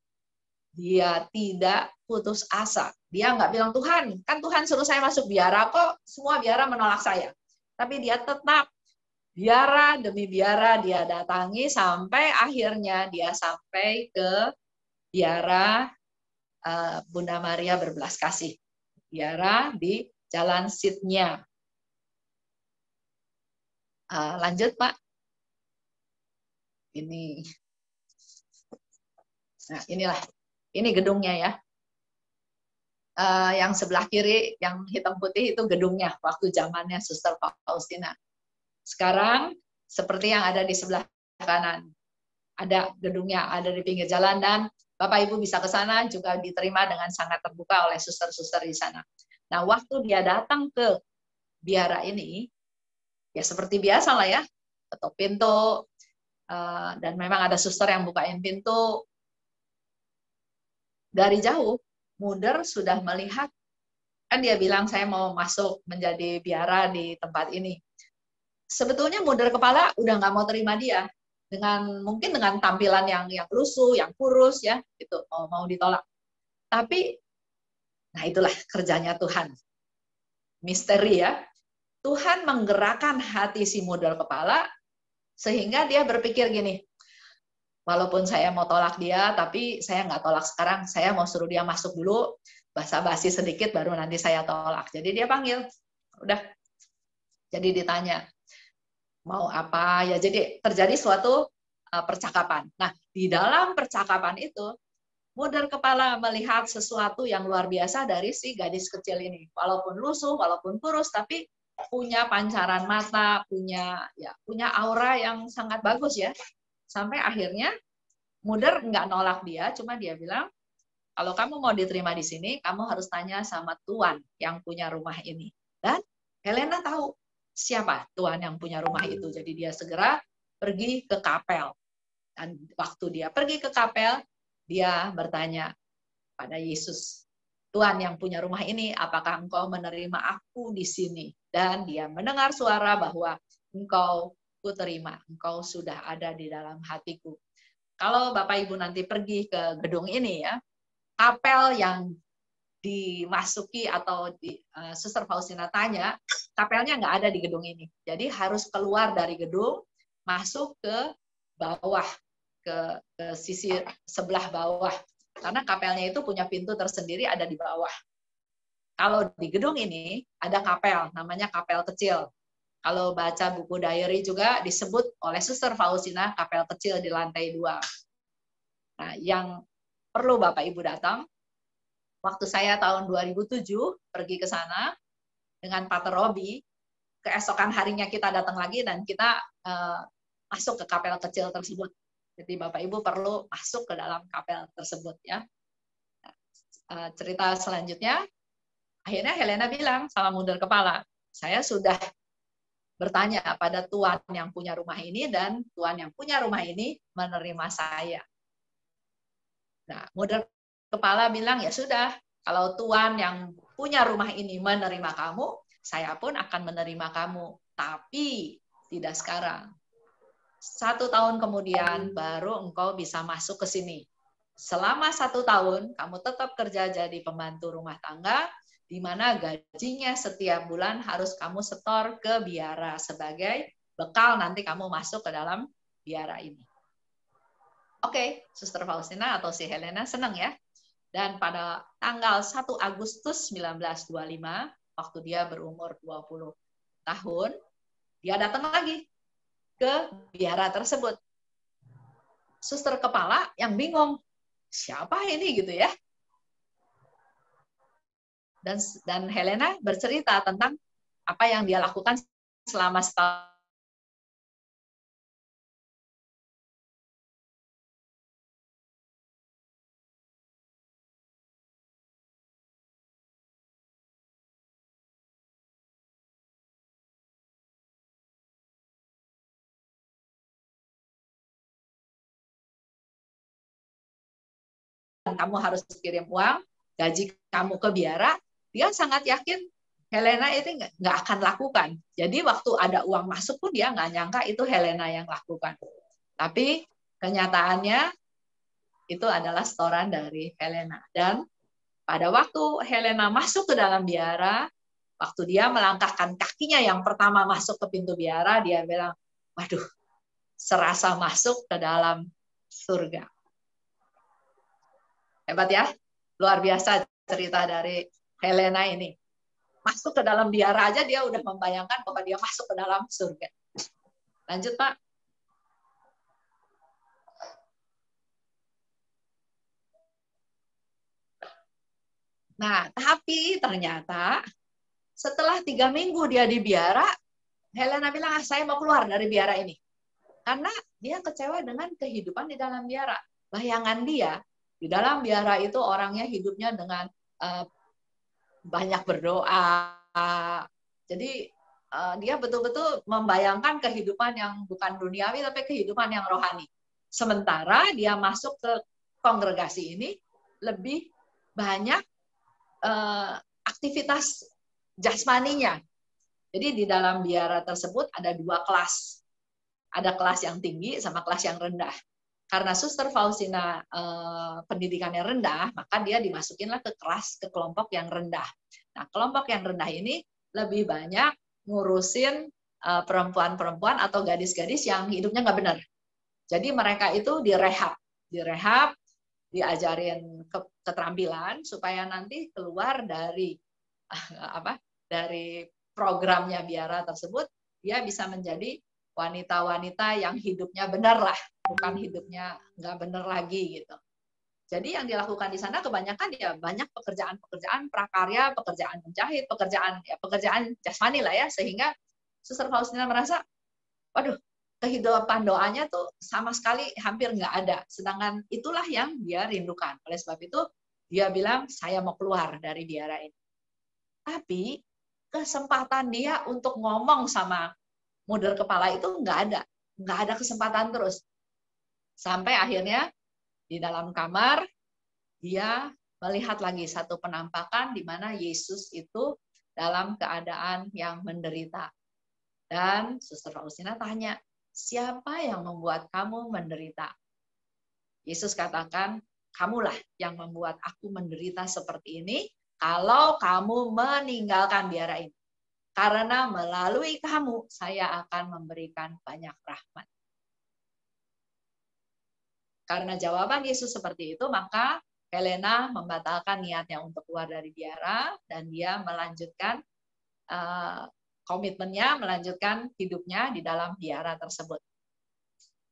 Speaker 1: dia tidak putus asa. Dia nggak bilang, Tuhan, kan Tuhan suruh saya masuk biara, kok semua biara menolak saya. Tapi dia tetap biara demi biara dia datangi sampai akhirnya dia sampai ke biara Bunda Maria Berbelas Kasih. Biara di Jalan Sidnya. Lanjut, Pak. Ini. Nah, inilah. Ini gedungnya ya. Yang sebelah kiri, yang hitam putih itu gedungnya waktu zamannya Suster Faustina. Sekarang seperti yang ada di sebelah kanan. Ada gedungnya, ada di pinggir jalan, dan Bapak Ibu bisa ke sana juga diterima dengan sangat terbuka oleh suster-suster di sana. Nah, waktu dia datang ke biara ini, ya seperti biasa lah ya, ketuk pintu, dan memang ada suster yang bukain pintu. Dari jauh, Muder sudah melihat, kan dia bilang saya mau masuk menjadi biara di tempat ini. Sebetulnya Muder kepala udah nggak mau terima dia, mungkin dengan tampilan yang lusuh, yang kurus ya, itu mau ditolak. Tapi, nah itulah kerjanya Tuhan, misteri ya. Tuhan menggerakkan hati si Muder kepala sehingga dia berpikir gini, walaupun saya mau tolak dia, tapi saya nggak tolak sekarang, saya mau suruh dia masuk dulu, basa-basi sedikit, baru nanti saya tolak. Jadi dia panggil, udah. Jadi ditanya, mau apa? Ya jadi terjadi suatu percakapan. Nah, di dalam percakapan itu, Muder kepala melihat sesuatu yang luar biasa dari si gadis kecil ini. Walaupun lusuh, walaupun kurus, tapi punya pancaran mata, punya aura yang sangat bagus ya. Sampai akhirnya Muder nggak nolak dia, cuma dia bilang, kalau kamu mau diterima di sini, kamu harus tanya sama Tuan yang punya rumah ini. Dan Helena tahu siapa Tuan yang punya rumah itu. Jadi dia segera pergi ke kapel. Dan waktu dia pergi ke kapel, dia bertanya pada Yesus, Tuan yang punya rumah ini, apakah engkau menerima aku di sini? Dan dia mendengar suara bahwa engkau kuterima, engkau sudah ada di dalam hatiku. Kalau Bapak Ibu nanti pergi ke gedung ini ya, kapel yang dimasuki atau Suster Faustina tanya, kapelnya nggak ada di gedung ini. Jadi harus keluar dari gedung, masuk ke bawah, ke sisi sebelah bawah. Karena kapelnya itu punya pintu tersendiri ada di bawah. Kalau di gedung ini ada kapel, namanya kapel kecil. Kalau baca buku diary juga disebut oleh Suster Faustina kapel kecil di lantai 2. Nah, yang perlu Bapak Ibu datang, waktu saya tahun 2007 pergi ke sana dengan Pater Robi, keesokan harinya kita datang lagi dan kita masuk ke kapel kecil tersebut. Jadi Bapak Ibu perlu masuk ke dalam kapel tersebut ya. Cerita selanjutnya, akhirnya Helena bilang sama Muder kepala, saya sudah bertanya pada Tuan yang punya rumah ini dan Tuan yang punya rumah ini menerima saya. Nah, Muder kepala bilang, ya sudah, kalau Tuan yang punya rumah ini menerima kamu, saya pun akan menerima kamu, tapi tidak sekarang. 1 tahun kemudian baru engkau bisa masuk ke sini. Selama 1 tahun, kamu tetap kerja jadi pembantu rumah tangga, di mana gajinya setiap bulan harus kamu setor ke biara sebagai bekal nanti kamu masuk ke dalam biara ini. Oke, Suster Faustina atau si Helena senang ya. Dan pada tanggal 1 Agustus 1925, waktu dia berumur 20 tahun, dia datang lagi ke biara tersebut. Suster kepala yang bingung, siapa ini gitu ya. Dan Helena bercerita tentang apa yang dia lakukan selama setahun. Kamu harus kirim uang, gaji kamu ke biara, dia sangat yakin Helena itu nggak akan lakukan. Jadi waktu ada uang masuk pun dia nggak nyangka itu Helena yang lakukan. Tapi kenyataannya itu adalah setoran dari Helena. Dan pada waktu Helena masuk ke dalam biara, waktu dia melangkahkan kakinya yang pertama masuk ke pintu biara, dia bilang, waduh, serasa masuk ke dalam surga. Hebat ya, luar biasa cerita dari Helena ini. Masuk ke dalam biara aja dia udah membayangkan bahwa dia masuk ke dalam surga. Lanjut Pak. Nah, tapi ternyata setelah 3 minggu dia di biara, Helena bilang, saya mau keluar dari biara ini. Karena dia kecewa dengan kehidupan di dalam biara. Bayangan dia, di dalam biara itu orangnya hidupnya dengan banyak berdoa. Jadi dia betul-betul membayangkan kehidupan yang bukan duniawi, tapi kehidupan yang rohani. Sementara dia masuk ke kongregasi ini, lebih banyak aktivitas jasmaninya. Jadi di dalam biara tersebut ada 2 kelas. Ada kelas yang tinggi sama kelas yang rendah. Karena Suster Faustina pendidikannya rendah, maka dia dimasukinlah ke kelompok yang rendah. Nah, kelompok yang rendah ini lebih banyak ngurusin perempuan-perempuan atau gadis-gadis yang hidupnya nggak benar. Jadi mereka itu direhab, diajarin keterampilan supaya nanti keluar dari dari programnya biara tersebut, dia bisa menjadi wanita-wanita yang hidupnya benar lah, bukan hidupnya nggak benar lagi gitu. Jadi yang dilakukan di sana kebanyakan ya banyak pekerjaan-pekerjaan prakarya, pekerjaan menjahit, pekerjaan jasmani lah ya, sehingga Suster Faustina merasa, waduh, kehidupan doanya tuh sama sekali hampir nggak ada. Sedangkan itulah yang dia rindukan. Oleh sebab itu dia bilang, saya mau keluar dari biara ini. Tapi kesempatan dia untuk ngomong sama model kepala itu nggak ada kesempatan terus. Sampai akhirnya di dalam kamar dia melihat lagi satu penampakan di mana Yesus itu dalam keadaan yang menderita. Dan Suster Faustina tanya, siapa yang membuat kamu menderita? Yesus katakan, kamulah yang membuat aku menderita seperti ini kalau kamu meninggalkan biara ini. Karena melalui kamu, saya akan memberikan banyak rahmat. Karena jawaban Yesus seperti itu, maka Helena membatalkan niatnya untuk keluar dari biara, dan dia melanjutkan komitmennya, melanjutkan hidupnya di dalam biara tersebut.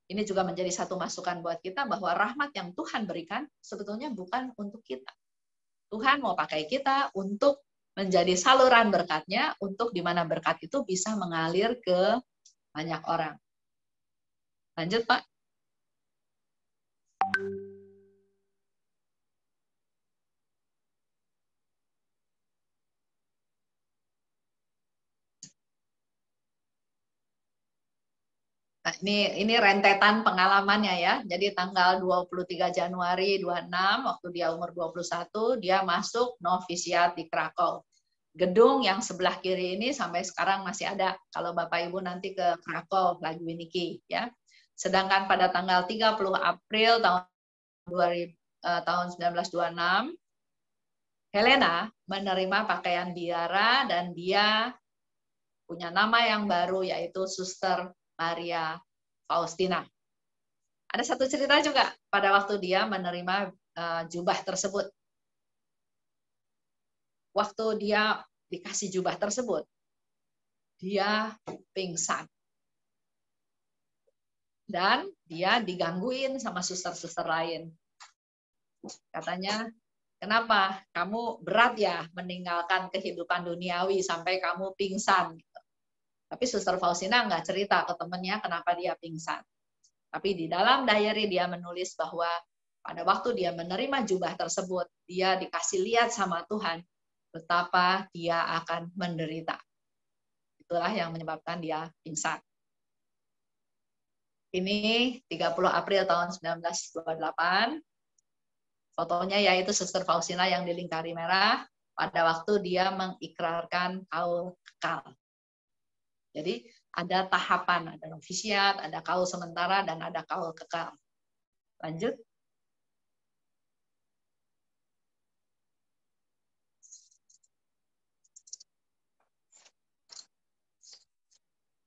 Speaker 1: Ini juga menjadi satu masukan buat kita bahwa rahmat yang Tuhan berikan sebetulnya bukan untuk kita. Tuhan mau pakai kita untuk menjadi saluran berkatnya, untuk di mana berkat itu bisa mengalir ke banyak orang. Lanjut, Pak. Nah, ini rentetan pengalamannya ya. Jadi tanggal 23 Januari 26, waktu dia umur 21, dia masuk novisiat di Krakow. Gedung yang sebelah kiri ini sampai sekarang masih ada. Kalau Bapak Ibu nanti ke Krakow, lagi Winiki ya. Sedangkan pada tanggal 30 April tahun 1926, Helena menerima pakaian biara dan dia punya nama yang baru yaitu Suster Maria Faustina. Ada satu cerita juga pada waktu dia menerima jubah tersebut. Waktu dia dikasih jubah tersebut, dia pingsan. Dan dia digangguin sama suster-suster lain. Katanya, kenapa kamu berat ya meninggalkan kehidupan duniawi sampai kamu pingsan? Tapi Suster Faustina nggak cerita ke temennya kenapa dia pingsan. Tapi di dalam diary dia menulis bahwa pada waktu dia menerima jubah tersebut, dia dikasih lihat sama Tuhan betapa dia akan menderita. Itulah yang menyebabkan dia pingsan. Ini 30 April tahun 1928. Fotonya yaitu Suster Faustina yang dilingkari merah pada waktu dia mengikrarkan kaul kekal. Jadi ada tahapan, ada novisiat, ada kaul sementara, dan ada kaul kekal. Lanjut.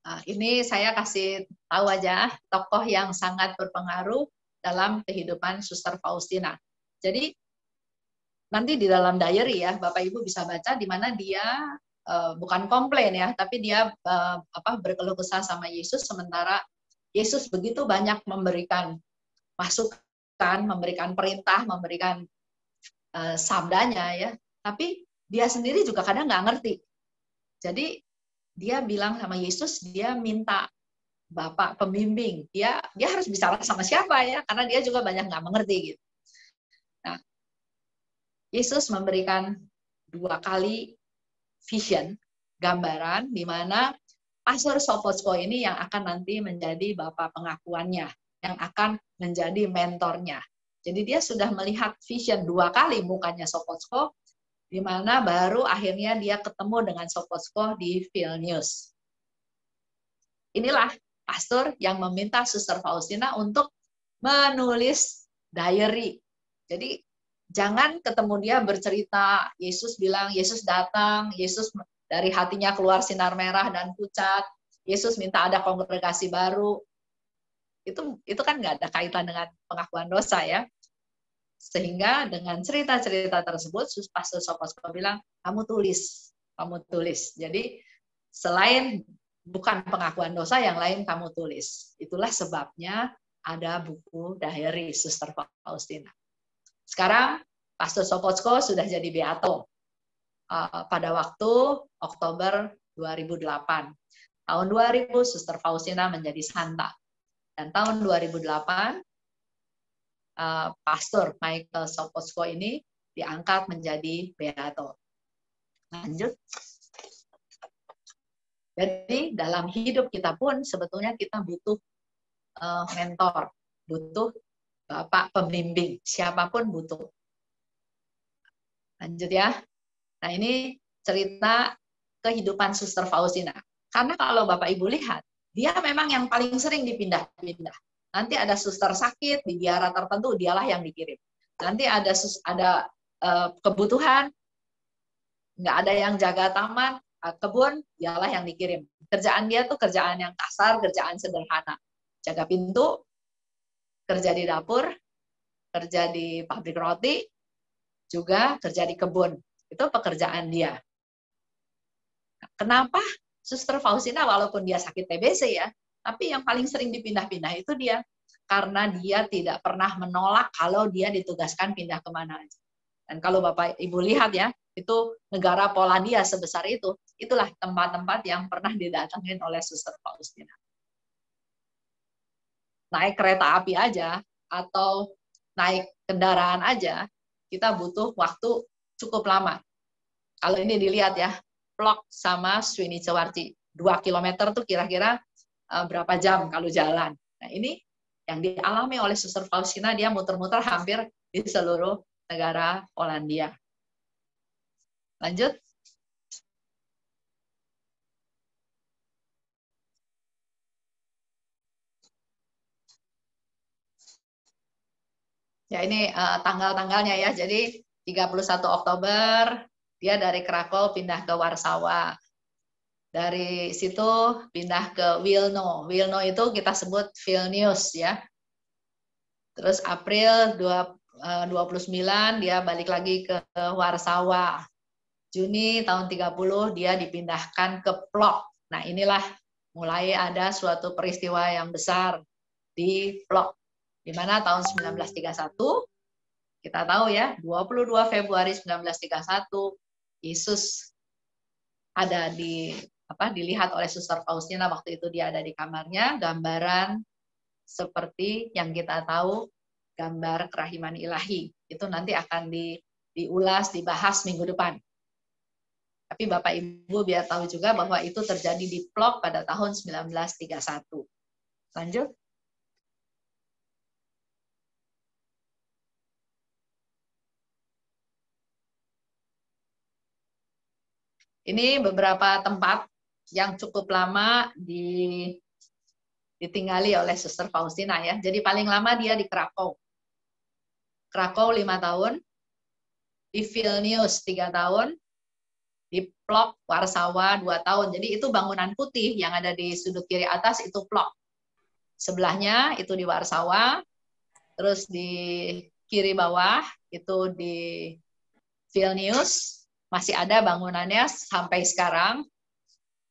Speaker 1: Nah, ini saya kasih tahu aja tokoh yang sangat berpengaruh dalam kehidupan Suster Faustina. Jadi nanti di dalam diary ya Bapak Ibu bisa baca di mana dia bukan komplain ya, tapi dia berkeluh kesah sama Yesus sementara Yesus begitu banyak memberikan masukan, memberikan perintah, memberikan sabdanya ya, tapi dia sendiri juga kadang nggak ngerti. Jadi dia bilang sama Yesus, dia minta Bapak pembimbing, dia harus bicara sama siapa ya, karena dia juga banyak nggak mengerti gitu. Nah, Yesus memberikan 2 kali vision, gambaran di mana Pastor Sopocko ini yang akan nanti menjadi bapak pengakuannya, yang akan menjadi mentornya. Jadi dia sudah melihat vision 2 kali mukanya Sopocko, di mana baru akhirnya dia ketemu dengan Sopocko di Vilnius. Inilah pastor yang meminta Suster Faustina untuk menulis diary. Jadi jangan ketemu dia bercerita, Yesus bilang, Yesus datang, Yesus dari hatinya keluar sinar merah dan pucat, Yesus minta ada kongregasi baru. Itu kan nggak ada kaitan dengan pengakuan dosa ya. Sehingga dengan cerita-cerita tersebut, Pastor Sopocko bilang, kamu tulis. Jadi selain bukan pengakuan dosa, yang lain kamu tulis. Itulah sebabnya ada buku diary Suster Faustina. Sekarang Pastor Sopocko sudah jadi beato pada waktu Oktober 2008. Tahun 2000 Suster Faustina menjadi santa. Dan tahun 2008 Pastor Michael Sopocko ini diangkat menjadi beato. Lanjut. Jadi dalam hidup kita pun sebetulnya kita butuh mentor, butuh bapak pembimbing, siapapun butuh. Lanjut ya. Nah ini cerita kehidupan Suster Faustina. Karena kalau Bapak Ibu lihat, dia memang yang paling sering dipindah-pindah. Nanti ada suster sakit di biara tertentu, dialah yang dikirim. Nanti ada kebutuhan, nggak ada yang jaga taman, kebun, dialah yang dikirim. Kerjaan dia tuh kerjaan yang kasar, kerjaan sederhana. Jaga pintu, kerja di dapur, kerja di pabrik roti, juga kerja di kebun. Itu pekerjaan dia. Kenapa Suster Faustina walaupun dia sakit TBC ya, tapi yang paling sering dipindah-pindah itu dia. Karena dia tidak pernah menolak kalau dia ditugaskan pindah kemana aja. Dan kalau Bapak Ibu lihat ya, itu negara Polandia sebesar itu, itulah tempat-tempat yang pernah didatangin oleh Suster Faustina. Naik kereta api aja, atau naik kendaraan aja, kita butuh waktu cukup lama. Kalau ini dilihat ya, Plok sama Swinicewarti, 2 km tuh kira-kira berapa jam kalau jalan. Nah ini yang dialami oleh Suster Faustina, dia muter-muter hampir di seluruh negara Polandia. Lanjut. Ya ini tanggal-tanggalnya ya. Jadi 31 Oktober dia dari Krakow pindah ke Warsawa. Dari situ pindah ke Wilno. Wilno itu kita sebut Vilnius ya. Terus April 29 dia balik lagi ke Warsawa. Juni tahun 30 dia dipindahkan ke Plock. Nah, inilah mulai ada suatu peristiwa yang besar di Plock. Di mana tahun 1931 kita tahu ya, 22 Februari 1931 Yesus ada dilihat oleh Suster Faustina waktu itu dia ada di kamarnya, gambaran seperti yang kita tahu gambar kerahiman ilahi. Itu nanti akan diulas, dibahas minggu depan. Tapi Bapak Ibu biar tahu juga bahwa itu terjadi di Plock pada tahun 1931. Lanjut. Ini beberapa tempat yang cukup lama ditinggali oleh Suster Faustina ya. Jadi paling lama dia di Krakow. Krakow 5 tahun, di Vilnius 3 tahun, di Plock Warsawa 2 tahun. Jadi itu bangunan putih yang ada di sudut kiri atas itu Plock. Sebelahnya itu di Warsawa, terus di kiri bawah itu di Vilnius, masih ada bangunannya sampai sekarang.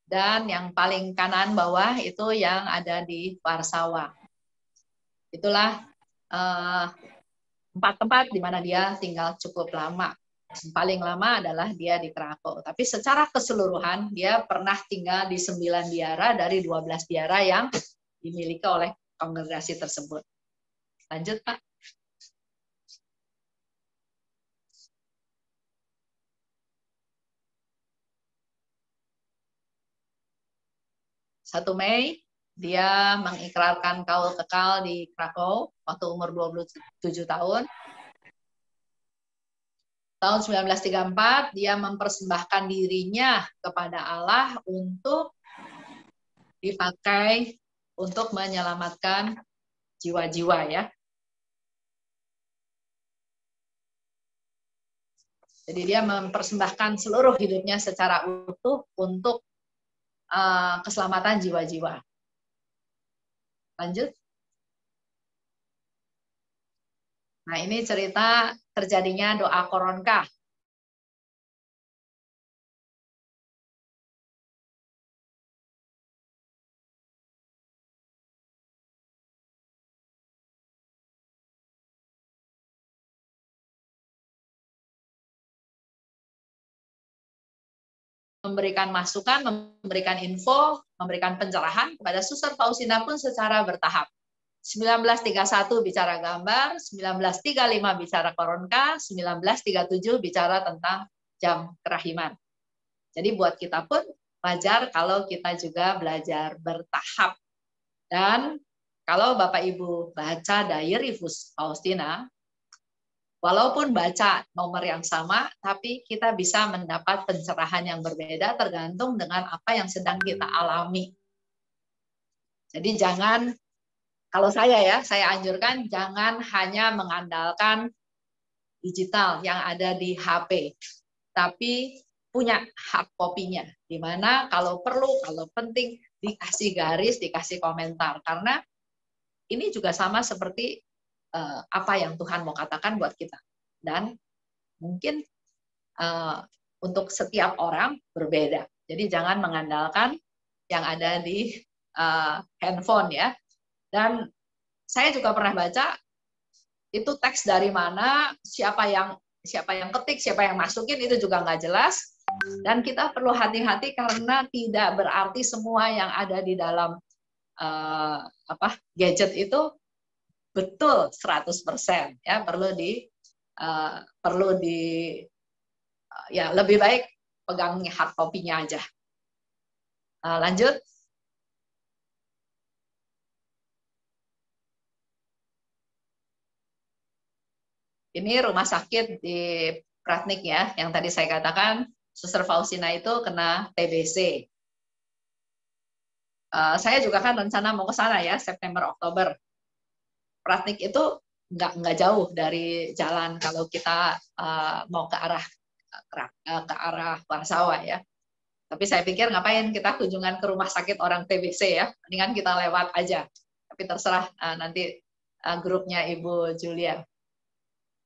Speaker 1: Dan yang paling kanan bawah itu yang ada di Warsawa. Itulah 4 tempat di mana dia tinggal cukup lama. Paling lama adalah dia di Krakow. Tapi secara keseluruhan dia pernah tinggal di 9 biara dari 12 biara yang dimiliki oleh kongregasi tersebut. Lanjut, Pak. 1 Mei dia mengikrarkan kaul kekal di Krakow waktu umur 27 tahun. Tahun 1934 dia mempersembahkan dirinya kepada Allah untuk dipakai untuk menyelamatkan jiwa-jiwa ya. Jadi dia mempersembahkan seluruh hidupnya secara utuh untuk keselamatan jiwa-jiwa. Lanjut. Nah, ini cerita terjadinya doa Koronka. Memberikan masukan, memberikan info, memberikan pencerahan kepada Suster Faustina pun secara bertahap. 1931 bicara gambar, 1935 bicara Koronka, 1937 bicara tentang jam kerahiman. Jadi buat kita pun wajar kalau kita juga belajar bertahap. Dan kalau Bapak Ibu baca diary Faustina, walaupun baca nomor yang sama, tapi kita bisa mendapat pencerahan yang berbeda tergantung dengan apa yang sedang kita alami. Jadi jangan, kalau saya anjurkan jangan hanya mengandalkan digital yang ada di HP, tapi punya hard copy-nya, di mana kalau perlu, kalau penting, dikasih garis, dikasih komentar. Karena ini juga sama seperti apa yang Tuhan mau katakan buat kita. Dan mungkin untuk setiap orang berbeda. Jadi jangan mengandalkan yang ada di handphone ya. Dan saya juga pernah baca itu teks dari mana, siapa yang ketik, siapa yang masukin itu juga nggak jelas. Dan kita perlu hati-hati karena tidak berarti semua yang ada di dalam gadget itu betul 100% ya, ya lebih baik pegang hard copy-nya aja. Lanjut. Ini rumah sakit di Pratnik ya, yang tadi saya katakan Suster Faustina itu kena TBC. Saya juga kan rencana mau ke sana ya, September Oktober. Pratnik itu nggak jauh dari jalan kalau kita mau ke arah Warsawa ya. Tapi saya pikir ngapain kita kunjungan ke rumah sakit orang TBC ya, mendingan kita lewat aja. Tapi terserah nanti grupnya Ibu Julia.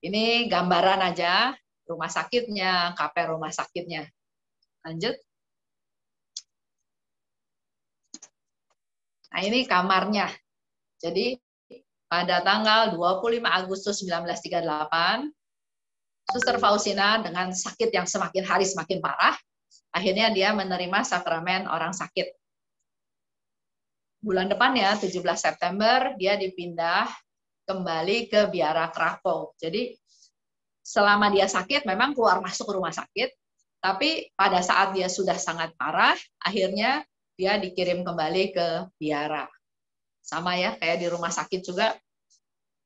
Speaker 1: Ini gambaran aja rumah sakitnya, KP rumah sakitnya. Lanjut. Nah ini kamarnya. Jadi pada tanggal 25 Agustus 1938, Suster Faustina dengan sakit yang semakin hari semakin parah, akhirnya dia menerima sakramen orang sakit. Bulan depannya, 17 September, dia dipindah kembali ke Biara Krakow. Jadi selama dia sakit, memang keluar masuk rumah sakit, tapi pada saat dia sudah sangat parah, akhirnya dia dikirim kembali ke Biara. Sama ya, kayak di rumah sakit juga,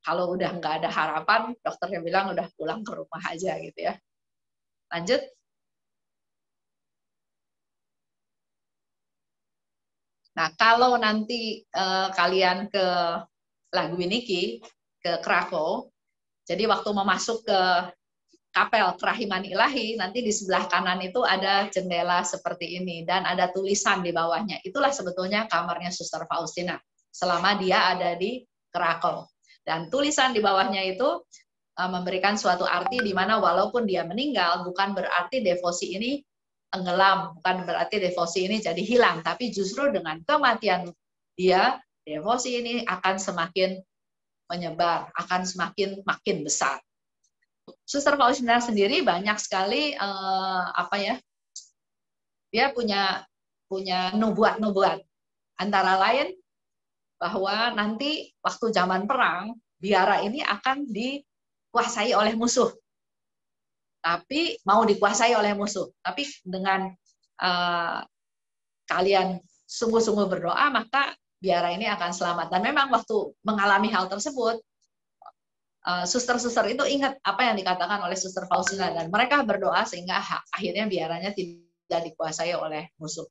Speaker 1: kalau udah nggak ada harapan, dokternya bilang udah pulang ke rumah aja gitu ya. Lanjut. Nah, kalau nanti kalian ke Lagwiniki, ke Krakow, jadi waktu mau masuk ke Kapel Kerahiman Ilahi, nanti di sebelah kanan itu ada jendela seperti ini, dan ada tulisan di bawahnya. Itulah sebetulnya kamarnya Suster Faustina, selama dia ada di Krakow. Dan tulisan di bawahnya itu memberikan suatu arti di mana walaupun dia meninggal, bukan berarti devosi ini tenggelam, bukan berarti devosi ini jadi hilang, tapi justru dengan kematian dia, devosi ini akan semakin menyebar, akan makin besar. Suster Faustina sendiri banyak sekali dia punya nubuat-nubuat. Antara lain bahwa nanti waktu zaman perang, biara ini akan dikuasai oleh musuh. Tapi mau dikuasai oleh musuh. Tapi dengan kalian sungguh-sungguh berdoa, maka biara ini akan selamat. Dan memang waktu mengalami hal tersebut, suster-suster itu ingat apa yang dikatakan oleh Suster Faustina, dan mereka berdoa sehingga akhirnya biaranya tidak dikuasai oleh musuh.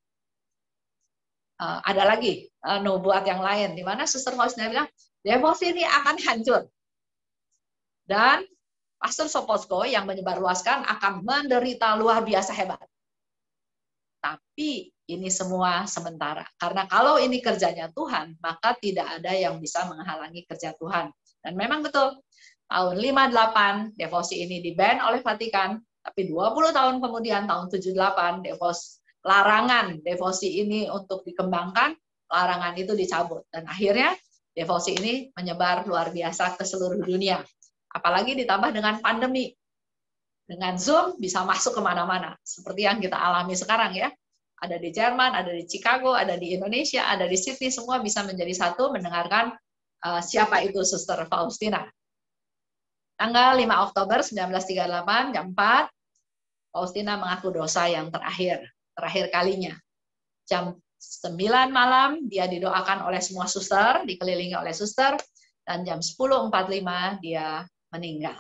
Speaker 1: Ada lagi nubuat yang lain, di mana Suster Faustina bilang, devosi ini akan hancur. Dan Pastor Sopoćko yang menyebarluaskan akan menderita luar biasa hebat. Tapi ini semua sementara. Karena kalau ini kerjanya Tuhan, maka tidak ada yang bisa menghalangi kerja Tuhan. Dan memang betul, tahun 58 devosi ini di-ban oleh Vatikan, tapi 20 tahun kemudian, tahun 78, larangan devosi ini untuk dikembangkan, larangan itu dicabut. Dan akhirnya devosi ini menyebar luar biasa ke seluruh dunia. Apalagi ditambah dengan pandemi. Dengan Zoom bisa masuk kemana-mana. Seperti yang kita alami sekarang ya. Ada di Jerman, ada di Chicago, ada di Indonesia, ada di Sydney, semua bisa menjadi satu mendengarkan siapa itu Suster Faustina. Tanggal 5 Oktober 1938, jam 4, Faustina mengaku dosa yang terakhir kalinya. Jam 9 malam, dia didoakan oleh semua suster, dikelilingi oleh suster, dan jam 10.45 dia meninggal.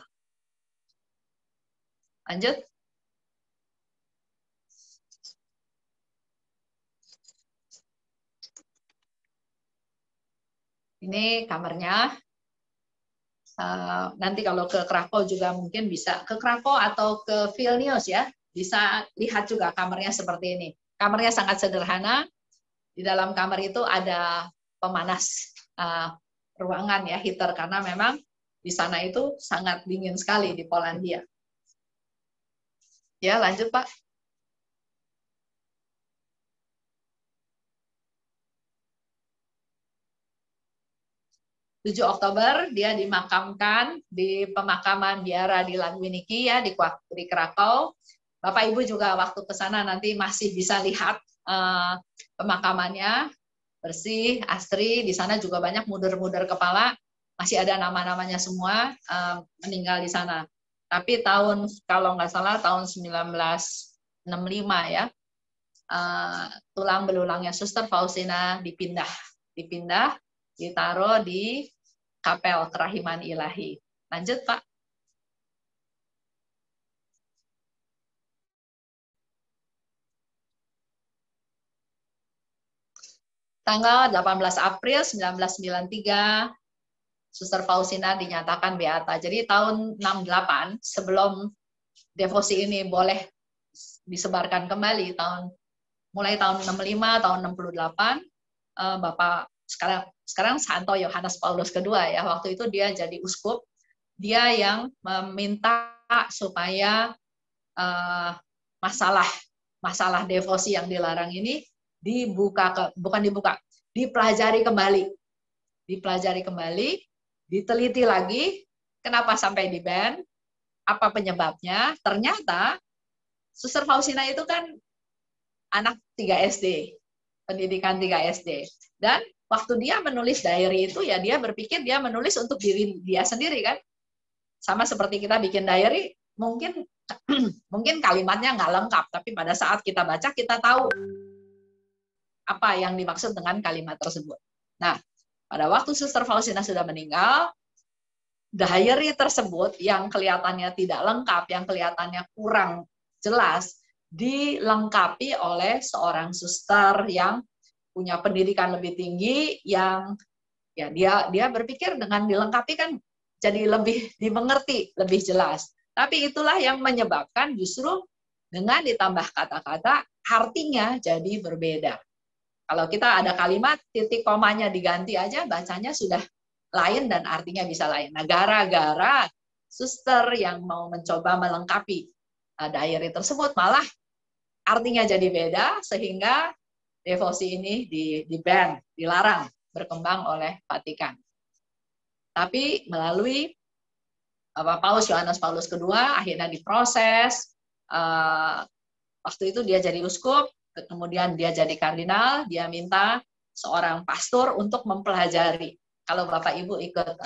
Speaker 1: Lanjut. Ini kamarnya. Nanti kalau ke Krakow juga mungkin bisa ke Krakow atau ke Vilnius ya, bisa lihat juga kamarnya seperti ini. Kamarnya sangat sederhana. Di dalam kamar itu ada pemanas ruangan ya, heater, karena memang di sana itu sangat dingin sekali di Polandia. Ya, lanjut Pak. 7 Oktober dia dimakamkan di pemakaman biara di Lagwiniki ya, di Krakow. Bapak Ibu juga waktu ke sana nanti masih bisa lihat pemakamannya, bersih, asri. Di sana juga banyak muder-muder kepala, masih ada nama-namanya semua meninggal di sana. Tapi kalau nggak salah tahun 1965 ya, tulang belulangnya Suster Faustina dipindah, ditaruh di Kapel Kerahiman Ilahi. Lanjut, Pak. Tanggal 18 April 1993, Suster Faustina dinyatakan beata. Jadi tahun 68 sebelum devosi ini boleh disebarkan kembali, mulai tahun 65, tahun 68, Bapak sekarang Santo Yohanes Paulus II ya, waktu itu dia jadi uskup, dia yang meminta supaya masalah devosi yang dilarang ini dipelajari kembali, diteliti lagi, kenapa sampai di-ban, apa penyebabnya. Ternyata Suster Faustina itu kan anak 3 SD, pendidikan 3 SD. Dan waktu dia menulis diary itu, ya dia berpikir dia menulis untuk diri dia sendiri kan. Sama seperti kita bikin diary, mungkin kalimatnya nggak lengkap, tapi pada saat kita baca, kita tahu apa yang dimaksud dengan kalimat tersebut. Nah, pada waktu Suster Faustina sudah meninggal, diary tersebut yang kelihatannya tidak lengkap, yang kelihatannya kurang jelas, dilengkapi oleh seorang suster yang punya pendidikan lebih tinggi, yang ya dia berpikir dengan dilengkapi kan jadi lebih dimengerti, lebih jelas. Tapi itulah yang menyebabkan justru dengan ditambah kata-kata artinya jadi berbeda. Kalau kita ada kalimat titik komanya diganti aja, bacanya sudah lain dan artinya bisa lain. Nah, gara-gara suster yang mau mencoba melengkapi diary tersebut, malah artinya jadi beda, sehingga devosi ini di-ban, dilarang berkembang oleh Vatikan. Tapi melalui Paus Yohanes Paulus II akhirnya diproses. Waktu itu dia jadi uskup, kemudian dia jadi kardinal, dia minta seorang pastor untuk mempelajari. Kalau Bapak Ibu ikut